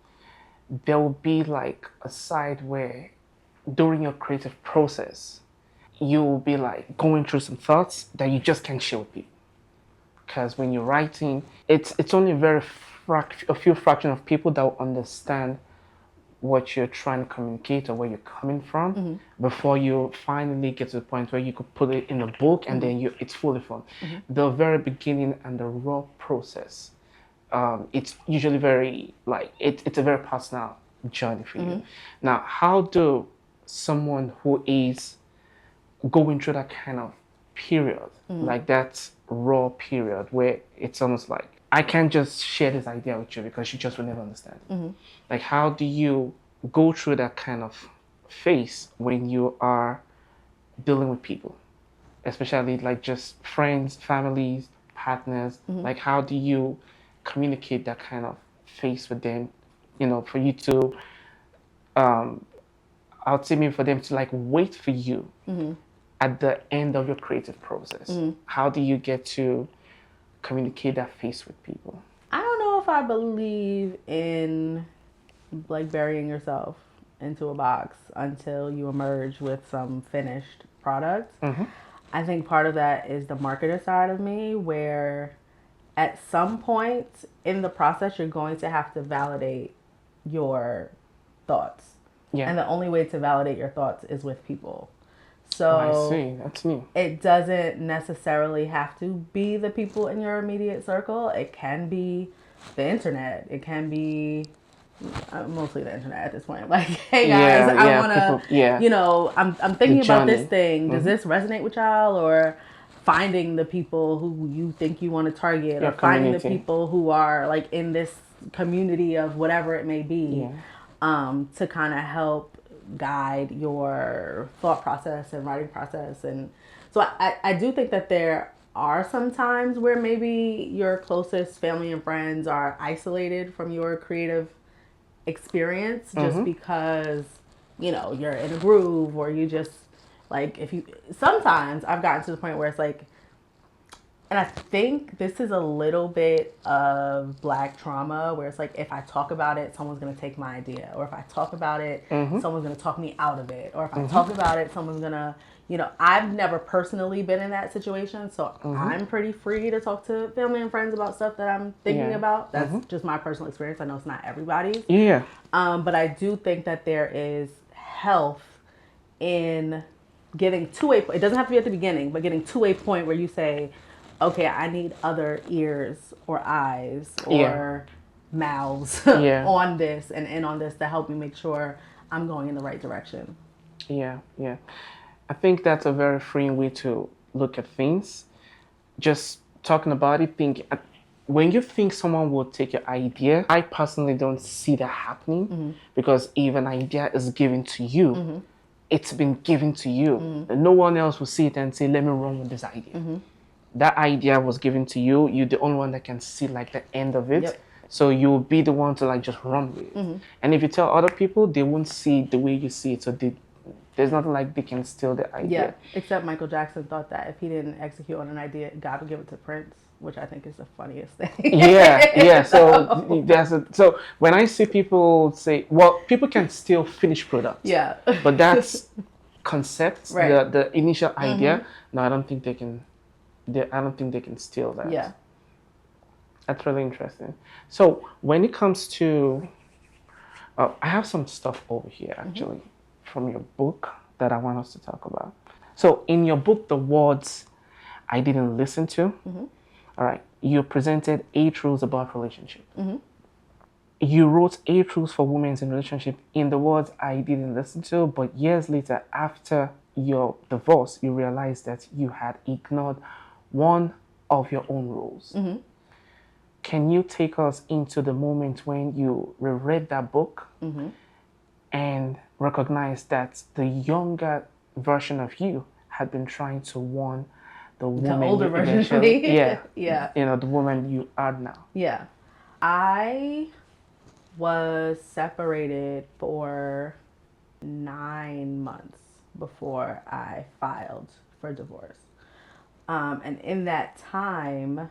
there will be like a side where during your creative process, you'll be like going through some thoughts that you just can't share with people. Because when you're writing, it's only a few fraction of people that will understand what you're trying to communicate or where you're coming from before you finally get to the point where you could put it in a book and then it's fully formed. The very beginning and the raw process, it's usually very like it's a very personal journey for you. Now, how do someone who is going through that kind of period, like that raw period where it's almost like, I can't just share this idea with you because you just will never understand. Like, how do you go through that kind of phase when you are dealing with people, especially like just friends, families, partners? Like, how do you communicate that kind of phase with them, you know, for you to, I would say maybe for them to like wait for you at the end of your creative process? How do you get to communicate that phase with people? I don't know if I believe in like burying yourself into a box until you emerge with some finished product. I think part of that is the marketer side of me, where at some point in the process you're going to have to validate your thoughts. Yeah. And the only way to validate your thoughts is with people. So I see. That's new. It doesn't necessarily have to be the people in your immediate circle. It can be the internet. It can be mostly the internet at this point. Like, hey guys, I want to, you know, I'm thinking about this thing. Does this resonate with y'all? Or finding the people who you think you want to target, or finding the people who are like in this community of whatever it may be, to kind of help guide your thought process and writing process. And so I do think that there are some times where maybe your closest family and friends are isolated from your creative experience, just because, you know, you're in a groove, or you just like, if you, sometimes I've gotten to the point where it's like, and I think this is a little bit of Black trauma, where it's like, if I talk about it, someone's going to take my idea. Or if I talk about it, someone's going to talk me out of it. Or if I talk about it, someone's going to, you know, I've never personally been in that situation. So I'm pretty free to talk to family and friends about stuff that I'm thinking about. That's just my personal experience. I know it's not everybody's. But I do think that there is health in getting to a, it doesn't have to be at the beginning, but getting to a point where you say, okay, I need other ears or eyes or mouths on this and in on this to help me make sure I'm going in the right direction. Yeah. I think that's a very freeing way to look at things. Just talking about it, when you think someone will take your idea, I personally don't see that happening, because if an idea is given to you, it's been given to you. No one else will see it and say, let me run with this idea. That idea was given to you. You're the only one that can see like the end of it. So you'll be the one to like just run with it. And if you tell other people, they won't see it the way you see it. So there's nothing like they can steal the idea. Except Michael Jackson thought that if he didn't execute on an idea, God would give it to Prince, which I think is the funniest thing. So when I see people say, well, people can still finish products. But that's concepts, the initial idea. No, I don't think they can. I don't think they can steal that. That's really interesting. So when it comes to, I have some stuff over here actually from your book that I want us to talk about. So in your book, The Words I Didn't Listen to, all right, you presented 8 rules about relationship. You wrote 8 rules for women in relationship in The Words I Didn't Listen to, but years later, after your divorce, you realized that you had ignored one of your own rules. Can you take us into the moment when you reread that book and recognized that the younger version of you had been trying to warn the woman, the older version of me? You know, the woman you are now? I was separated for 9 months before I filed for divorce. And in that time,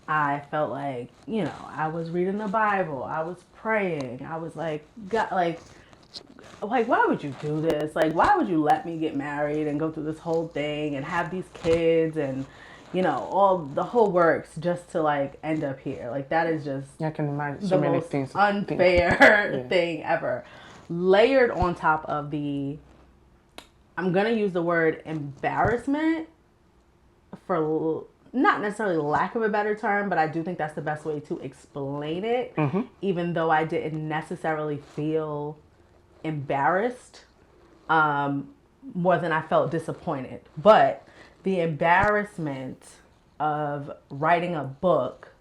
I felt like, you know, I was reading the Bible, I was praying, I was like, God, like, why would you do this? Like, why would you let me get married and go through this whole thing and have these kids and, you know, all the whole works just to like end up here? Like, that is just I can imagine the so many most things unfair thing ever. Layered on top of the, I'm gonna use the word embarrassment for not necessarily lack of a better term, but I do think that's the best way to explain it, even though I didn't necessarily feel embarrassed more than I felt disappointed. But the embarrassment of writing a book,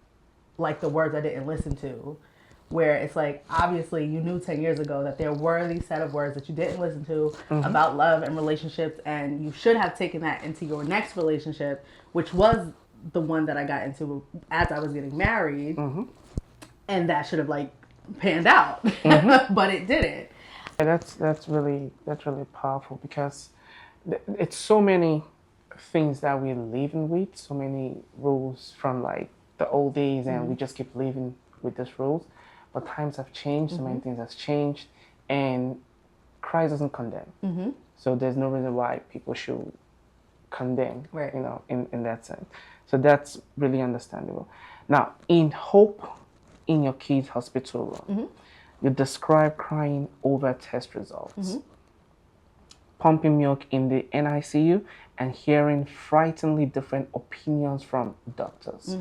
like The Words I Didn't Listen to, where it's like, obviously you knew 10 years ago that there were these set of words that you didn't listen to about love and relationships, and you should have taken that into your next relationship, which was the one that I got into as I was getting married, and that should have like panned out, but it didn't. Yeah, that's really powerful, because it's so many things that we're living with, so many rules from like the old days, and we just keep living with these rules. But times have changed, so many things have changed, and Christ doesn't condemn. So there's no reason why people should condemn, right, you know, in that sense. So that's really understandable. Now, in Hope in Your Kids' Hospital Room, you describe crying over test results, pumping milk in the NICU, and hearing frighteningly different opinions from doctors.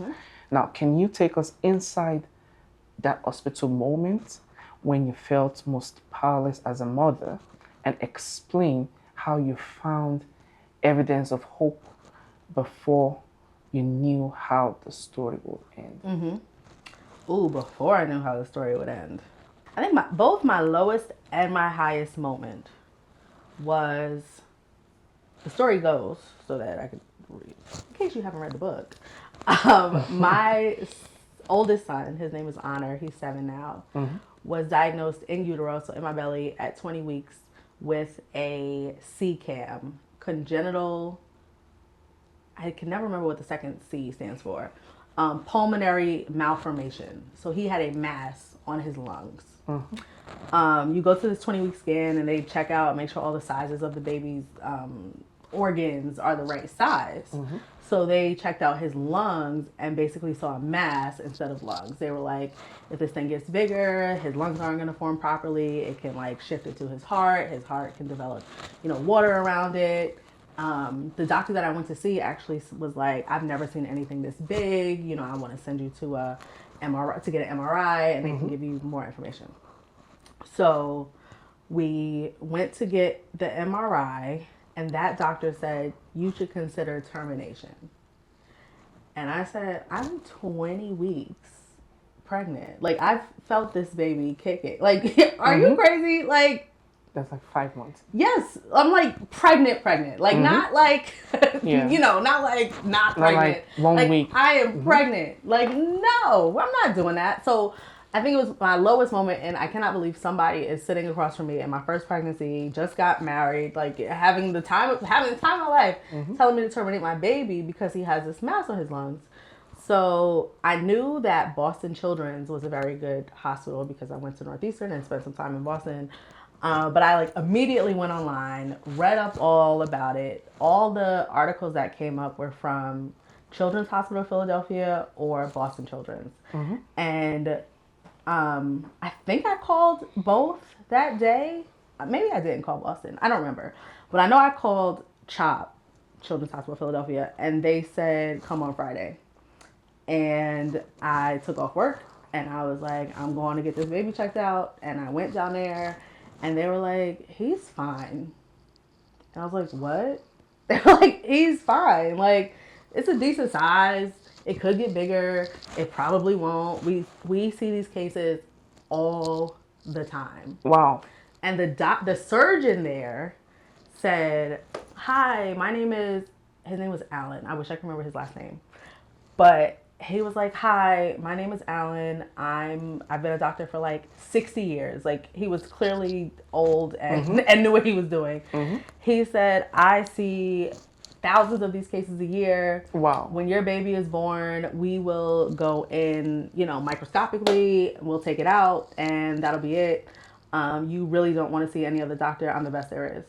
Now, can you take us inside that hospital moment when you felt most powerless as a mother, and explain how you found evidence of hope before you knew how the story would end? Ooh, before I knew how the story would end. I think both my lowest and my highest moment was, the story goes, so that I could read, in case you haven't read the book. My oldest son, his name is Honor, he's 7 now, was diagnosed in utero, so in my belly, at 20 weeks with a CCAM, congenital, I can never remember what the second C stands for, pulmonary malformation. So he had a mass on his lungs. You go to this 20-week scan, and they check out, make sure all the sizes of the baby's organs are the right size. So they checked out his lungs and basically saw a mass instead of lungs. They were like, if this thing gets bigger, his lungs aren't going to form properly. It can like shift it to his heart. His heart can develop, you know, water around it. The doctor that I went to see actually was like, I've never seen anything this big. You know, I want to send you to a MRI, to get an MRI, and they can give you more information. So we went to get the MRI, and that doctor said, you should consider termination. And I said, I'm 20 weeks pregnant. Like, I've felt this baby kicking. Like, are you crazy? Like, that's like 5 months. Yes. I'm like pregnant. Like, not like, you know, not like not pregnant. Like 1 week. I am pregnant. Like, no, I'm not doing that. So I think it was my lowest moment, and I cannot believe somebody is sitting across from me in my first pregnancy, just got married, like having the time of my life, telling me to terminate my baby because he has this mass on his lungs. So I knew that Boston Children's was a very good hospital because I went to Northeastern and spent some time in Boston. But I like immediately went online, read up all about it. All the articles that came up were from Children's Hospital of Philadelphia or Boston Children's. And I think I called both that day. Maybe I didn't call Boston. I don't remember. But I know I called CHOP, Children's Hospital of Philadelphia, and they said, come on Friday. And I took off work, and I was like, I'm going to get this baby checked out. And I went down there, and they were like, he's fine. And I was like, what? They were like, he's fine. Like, it's a decent size. It could get bigger. It probably won't. We see these cases all the time. Wow. And the surgeon there said, hi, his name was Alan. I wish I could remember his last name. But he was like, hi, my name is Alan. I've been a doctor for like 60 years. Like, he was clearly old and knew what he was doing. He said, I see thousands of these cases a year. Wow. When your baby is born, we will go in, you know, microscopically, we'll take it out, and that'll be it. You really don't want to see any other doctor. I'm the best there is.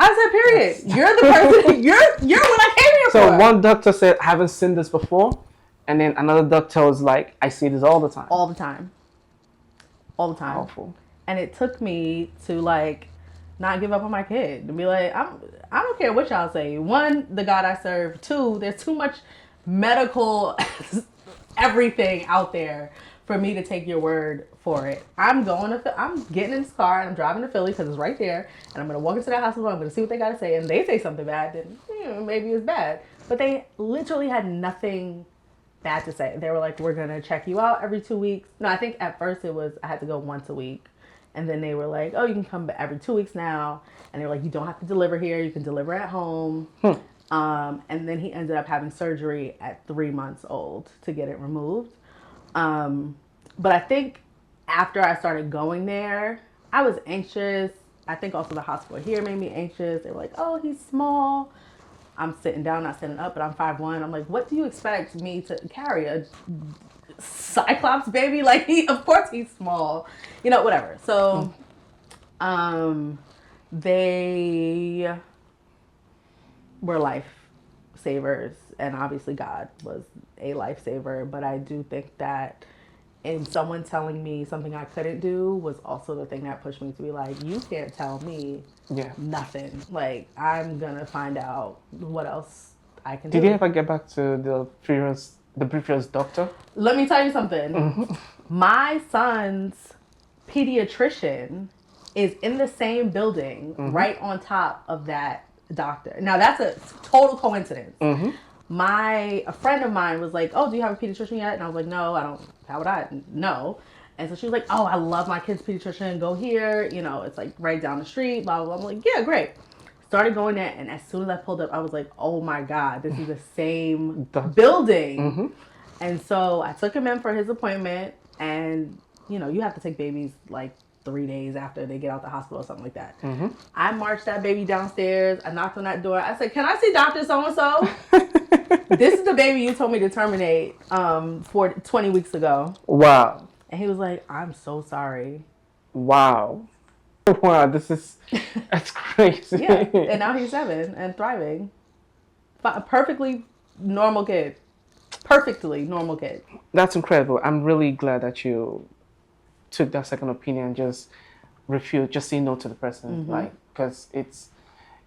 I said, period. Yes. You're the person. You're what I came here for. So one doctor said, I haven't seen this before. And then another doctor was like, I see this all the time. All the time. All the time. Powerful. And it took me to like not give up on my kid. To be like, I don't care what y'all say. One, the God I serve. Two, there's too much medical everything out there for me to take your word for it. I'm getting in this car and I'm driving to Philly because it's right there, and I'm gonna walk into that hospital. I'm gonna see what they gotta say, and they say something bad, then maybe it's bad. But they literally had nothing bad to say. They were like, we're gonna check you out every 2 weeks. No, I think at first it was I had to go once a week, and then they were like, oh, you can come every 2 weeks now, and they were like, you don't have to deliver here, you can deliver at home. And then he ended up having surgery at 3 months old to get it removed. But I think after I started going there, I was anxious. I think also the hospital here made me anxious. They were like, oh, he's small. I'm sitting down, not sitting up, but I'm 5'1". I'm like, what do you expect me to carry? A Cyclops baby? Like, of course he's small. Whatever. So, they were lifesavers, and obviously God was a lifesaver, but I do think that in someone telling me something I couldn't do was also the thing that pushed me to be like, you can't tell me nothing. Like, I'm gonna find out what else I can do. Did you ever get back to the previous doctor? Let me tell you something. My son's pediatrician is in the same building right on top of that doctor. Now, that's a total coincidence. A friend of mine was like, oh, do you have a pediatrician yet? And I was like, no, I don't. How would I know? And so she was like, oh, I love my kid's pediatrician. Go here. It's like right down the street, blah, blah, blah. I'm like, yeah, great. Started going there. And as soon as I pulled up, I was like, oh my God, this is the same building. And so I took him in for his appointment. And, you have to take babies like 3 days after they get out the hospital or something like that. I marched that baby downstairs. I knocked on that door. I said, can I see Dr. So-and-so? This is the baby you told me to terminate for 20 weeks ago. Wow. And he was like, I'm so sorry. Wow. Wow, that's crazy. Yeah, and now he's 7 and thriving. A perfectly normal kid. Perfectly normal kid. That's incredible. I'm really glad that you took that second opinion, just say no to the person, like, because it's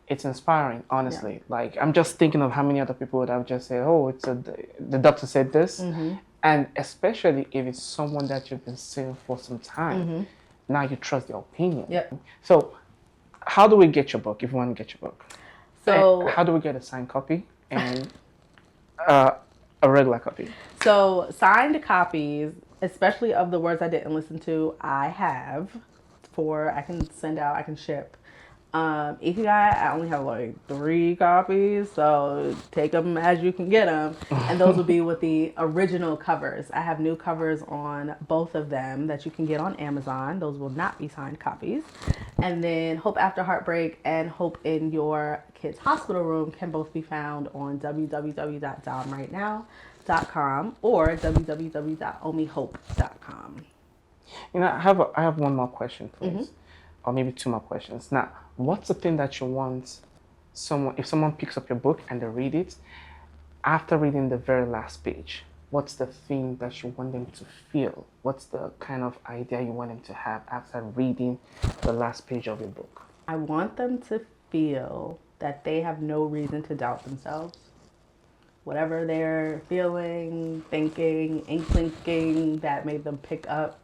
inspiring, honestly. Like, I'm just thinking of how many other people would have just said, oh, the doctor said this, and especially if it's someone that you've been seeing for some time, now you trust their opinion. Yep. So, how do we get your book if we want to get your book? So, how do we get a signed copy and a regular copy? So, signed copies, especially of the words I didn't listen to, I have I can send out, I can ship. EPI, I only have like 3 copies, so take them as you can get them. And those will be with the original covers. I have new covers on both of them that you can get on Amazon. Those will not be signed copies. And then Hope After Heartbreak and Hope in Your Kid's Hospital Room can both be found on www.domrightnow.com or www.onlyhope.com. I have one more question, please. Or maybe 2 more questions. Now, what's the thing that you want if someone picks up your book and they read it, after reading the very last page, what's the thing that you want them to feel? What's the kind of idea you want them to have after reading the last page of your book? I want them to feel that they have no reason to doubt themselves. Whatever they're feeling, thinking, thinking that made them pick up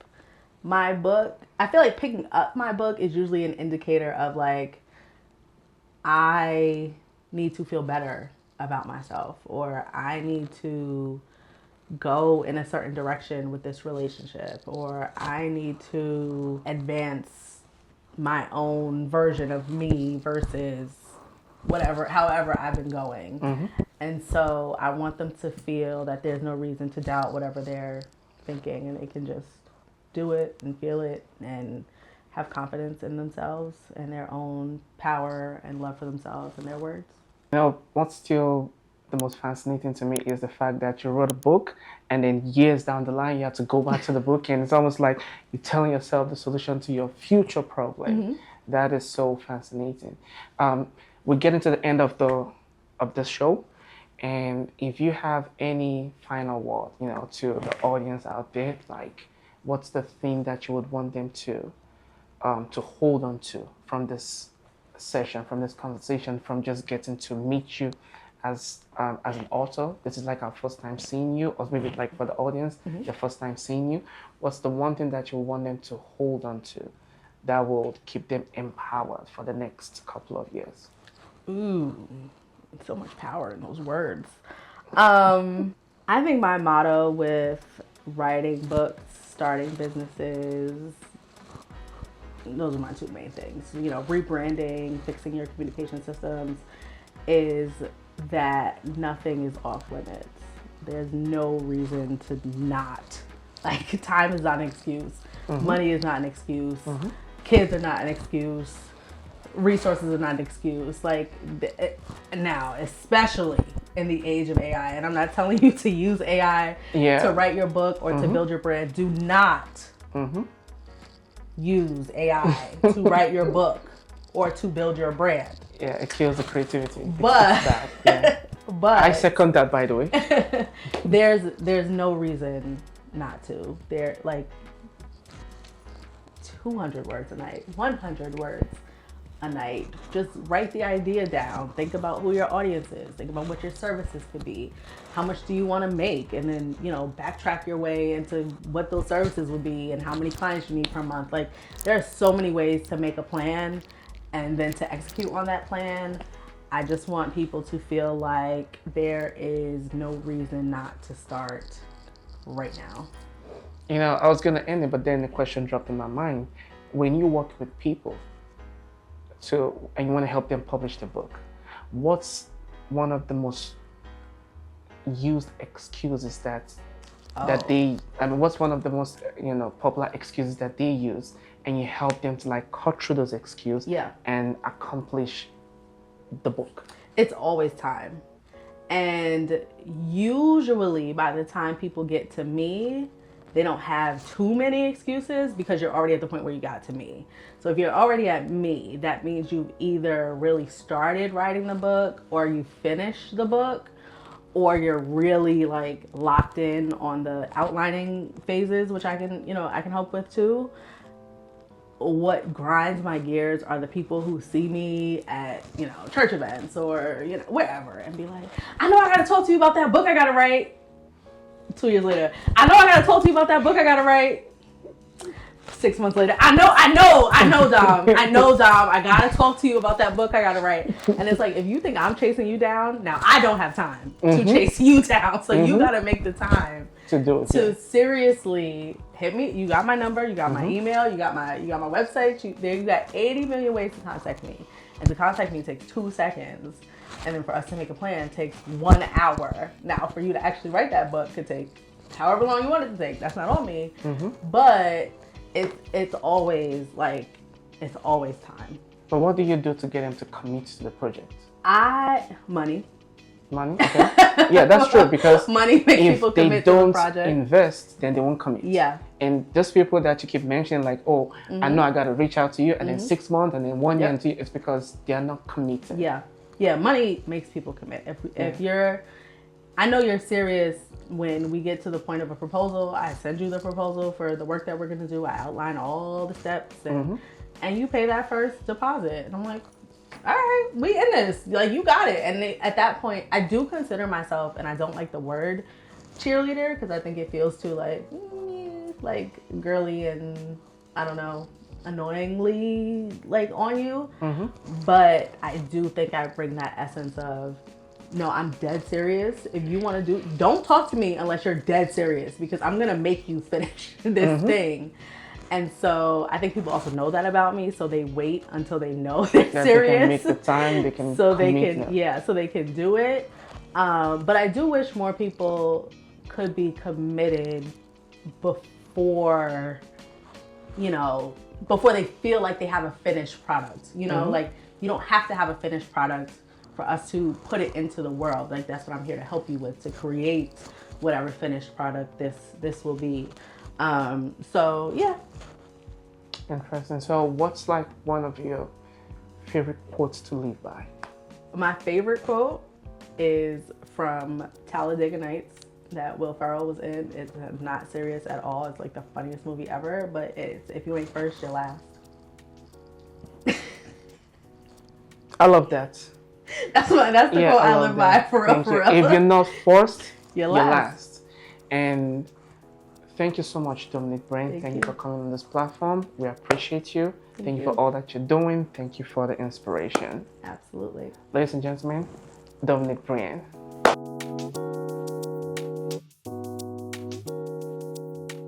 my book. I feel like picking up my book is usually an indicator of like, I need to feel better about myself, or I need to go in a certain direction with this relationship, or I need to advance my own version of me versus however I've been going. And so I want them to feel that there's no reason to doubt whatever they're thinking, and they can just do it and feel it and have confidence in themselves and their own power and love for themselves and their words. What's still the most fascinating to me is the fact that you wrote a book and then years down the line you have to go back to the book, and it's almost like you're telling yourself the solution to your future problem. That is so fascinating. We're getting to the end of the show, and if you have any final word, to the audience out there, like, what's the thing that you would want them to hold on to from this session, from this conversation, from just getting to meet you as an author, this is like our first time seeing you, or maybe like for the audience, your first time seeing you, what's the one thing that you want them to hold on to that will keep them empowered for the next couple of years? Ooh, so much power in those words. I think my motto with writing books, starting businesses, those are my two main things. You know, rebranding, fixing your communication systems, is that nothing is off limits. There's no reason to not. Like, time is not an excuse. Money is not an excuse. Kids are not an excuse. Resources are not an excuse. Like, now, especially in the age of AI, and I'm not telling you to use AI to write your book or to build your brand. Do not use AI to write your book or to build your brand. Yeah, it kills the creativity. But, but I second that, by the way. there's no reason not to. They're like 200 words a night, 100 words a night. Just write the idea down. Think about who your audience is. Think about what your services could be. How much do you want to make? And then, you know, backtrack your way into what those services would be and how many clients you need per month. Like, there are so many ways to make a plan and then to execute on that plan. I just want people to feel like there is no reason not to start right now. You know, I was going to end it, but then the question dropped in my mind. When you work with people and you want to help them publish the book, what's one of the most used excuses that they, I mean, what's one of the most, you know, popular excuses that they use, and you help them to like cut through those excuses and accomplish the book? It's always time. And usually by the time people get to me, they don't have too many excuses because you're already at the point where you got to me. So if you're already at me, that means you've either really started writing the book or you finished the book, or you're really like locked in on the outlining phases, which I can help with too. What grinds my gears are the people who see me at, you know, church events or, you know, wherever, and be like, I know I gotta talk to you about that book I gotta write. 2 years later, I know I gotta talk to you about that book I gotta write. 6 months later, I know, Dom. I know, Dom. I gotta talk to you about that book I gotta write. And it's like, if you think I'm chasing you down, now I don't have time to chase you down. So you gotta make the time to do it. To seriously hit me. You got my number. You got my email. You got my website. You got 80 million ways to contact me. And to contact me takes 2 seconds. And then for us to make a plan takes 1 hour. Now, for you to actually write that book could take however long you want it to take. That's not on me. But it's always time. But what do you do to get them to commit to the project? Money. Okay. Yeah, that's true, because money makes people commit to the project. If they don't invest, then they won't commit. Yeah. And those people that you keep mentioning, like, oh, I know I got to reach out to you, and then 6 months, and then 1 year into it, it's because they are not committed. Yeah, money makes people commit. If I know you're serious when we get to the point of a proposal. I send you the proposal for the work that we're going to do. I outline all the steps, and you pay that first deposit. And I'm like, all right, we in this. Like, you got it. And at that point, I do consider myself, and I don't like the word cheerleader because I think it feels too like girly and, I don't know, annoyingly like on you. But I do think I bring that essence of, no, I'm dead serious. If you want to don't talk to me unless you're dead serious, because I'm going to make you finish this thing. And so I think people also know that about me, so they wait until they know they're serious. They can make the time, they can so they can do it. But I do wish more people could be committed before they feel like they have a finished product. Like, you don't have to have a finished product for us to put it into the world. Like, that's what I'm here to help you with, to create whatever finished product this will be. So yeah. Interesting. So what's like one of your favorite quotes to live by? My favorite quote is from Talladega Nights that Will Ferrell was in. It's not serious at all. It's like the funniest movie ever, but it's, if you ain't first, you're last. I love that. That's the quote I live by, for real, for real. If you're not forced, you're last. And thank you so much, Dominique Brienne. Thank you for coming on this platform. We appreciate you. Thank you for all that you're doing. Thank you for the inspiration. Absolutely. Ladies and gentlemen, Dominique Brienne.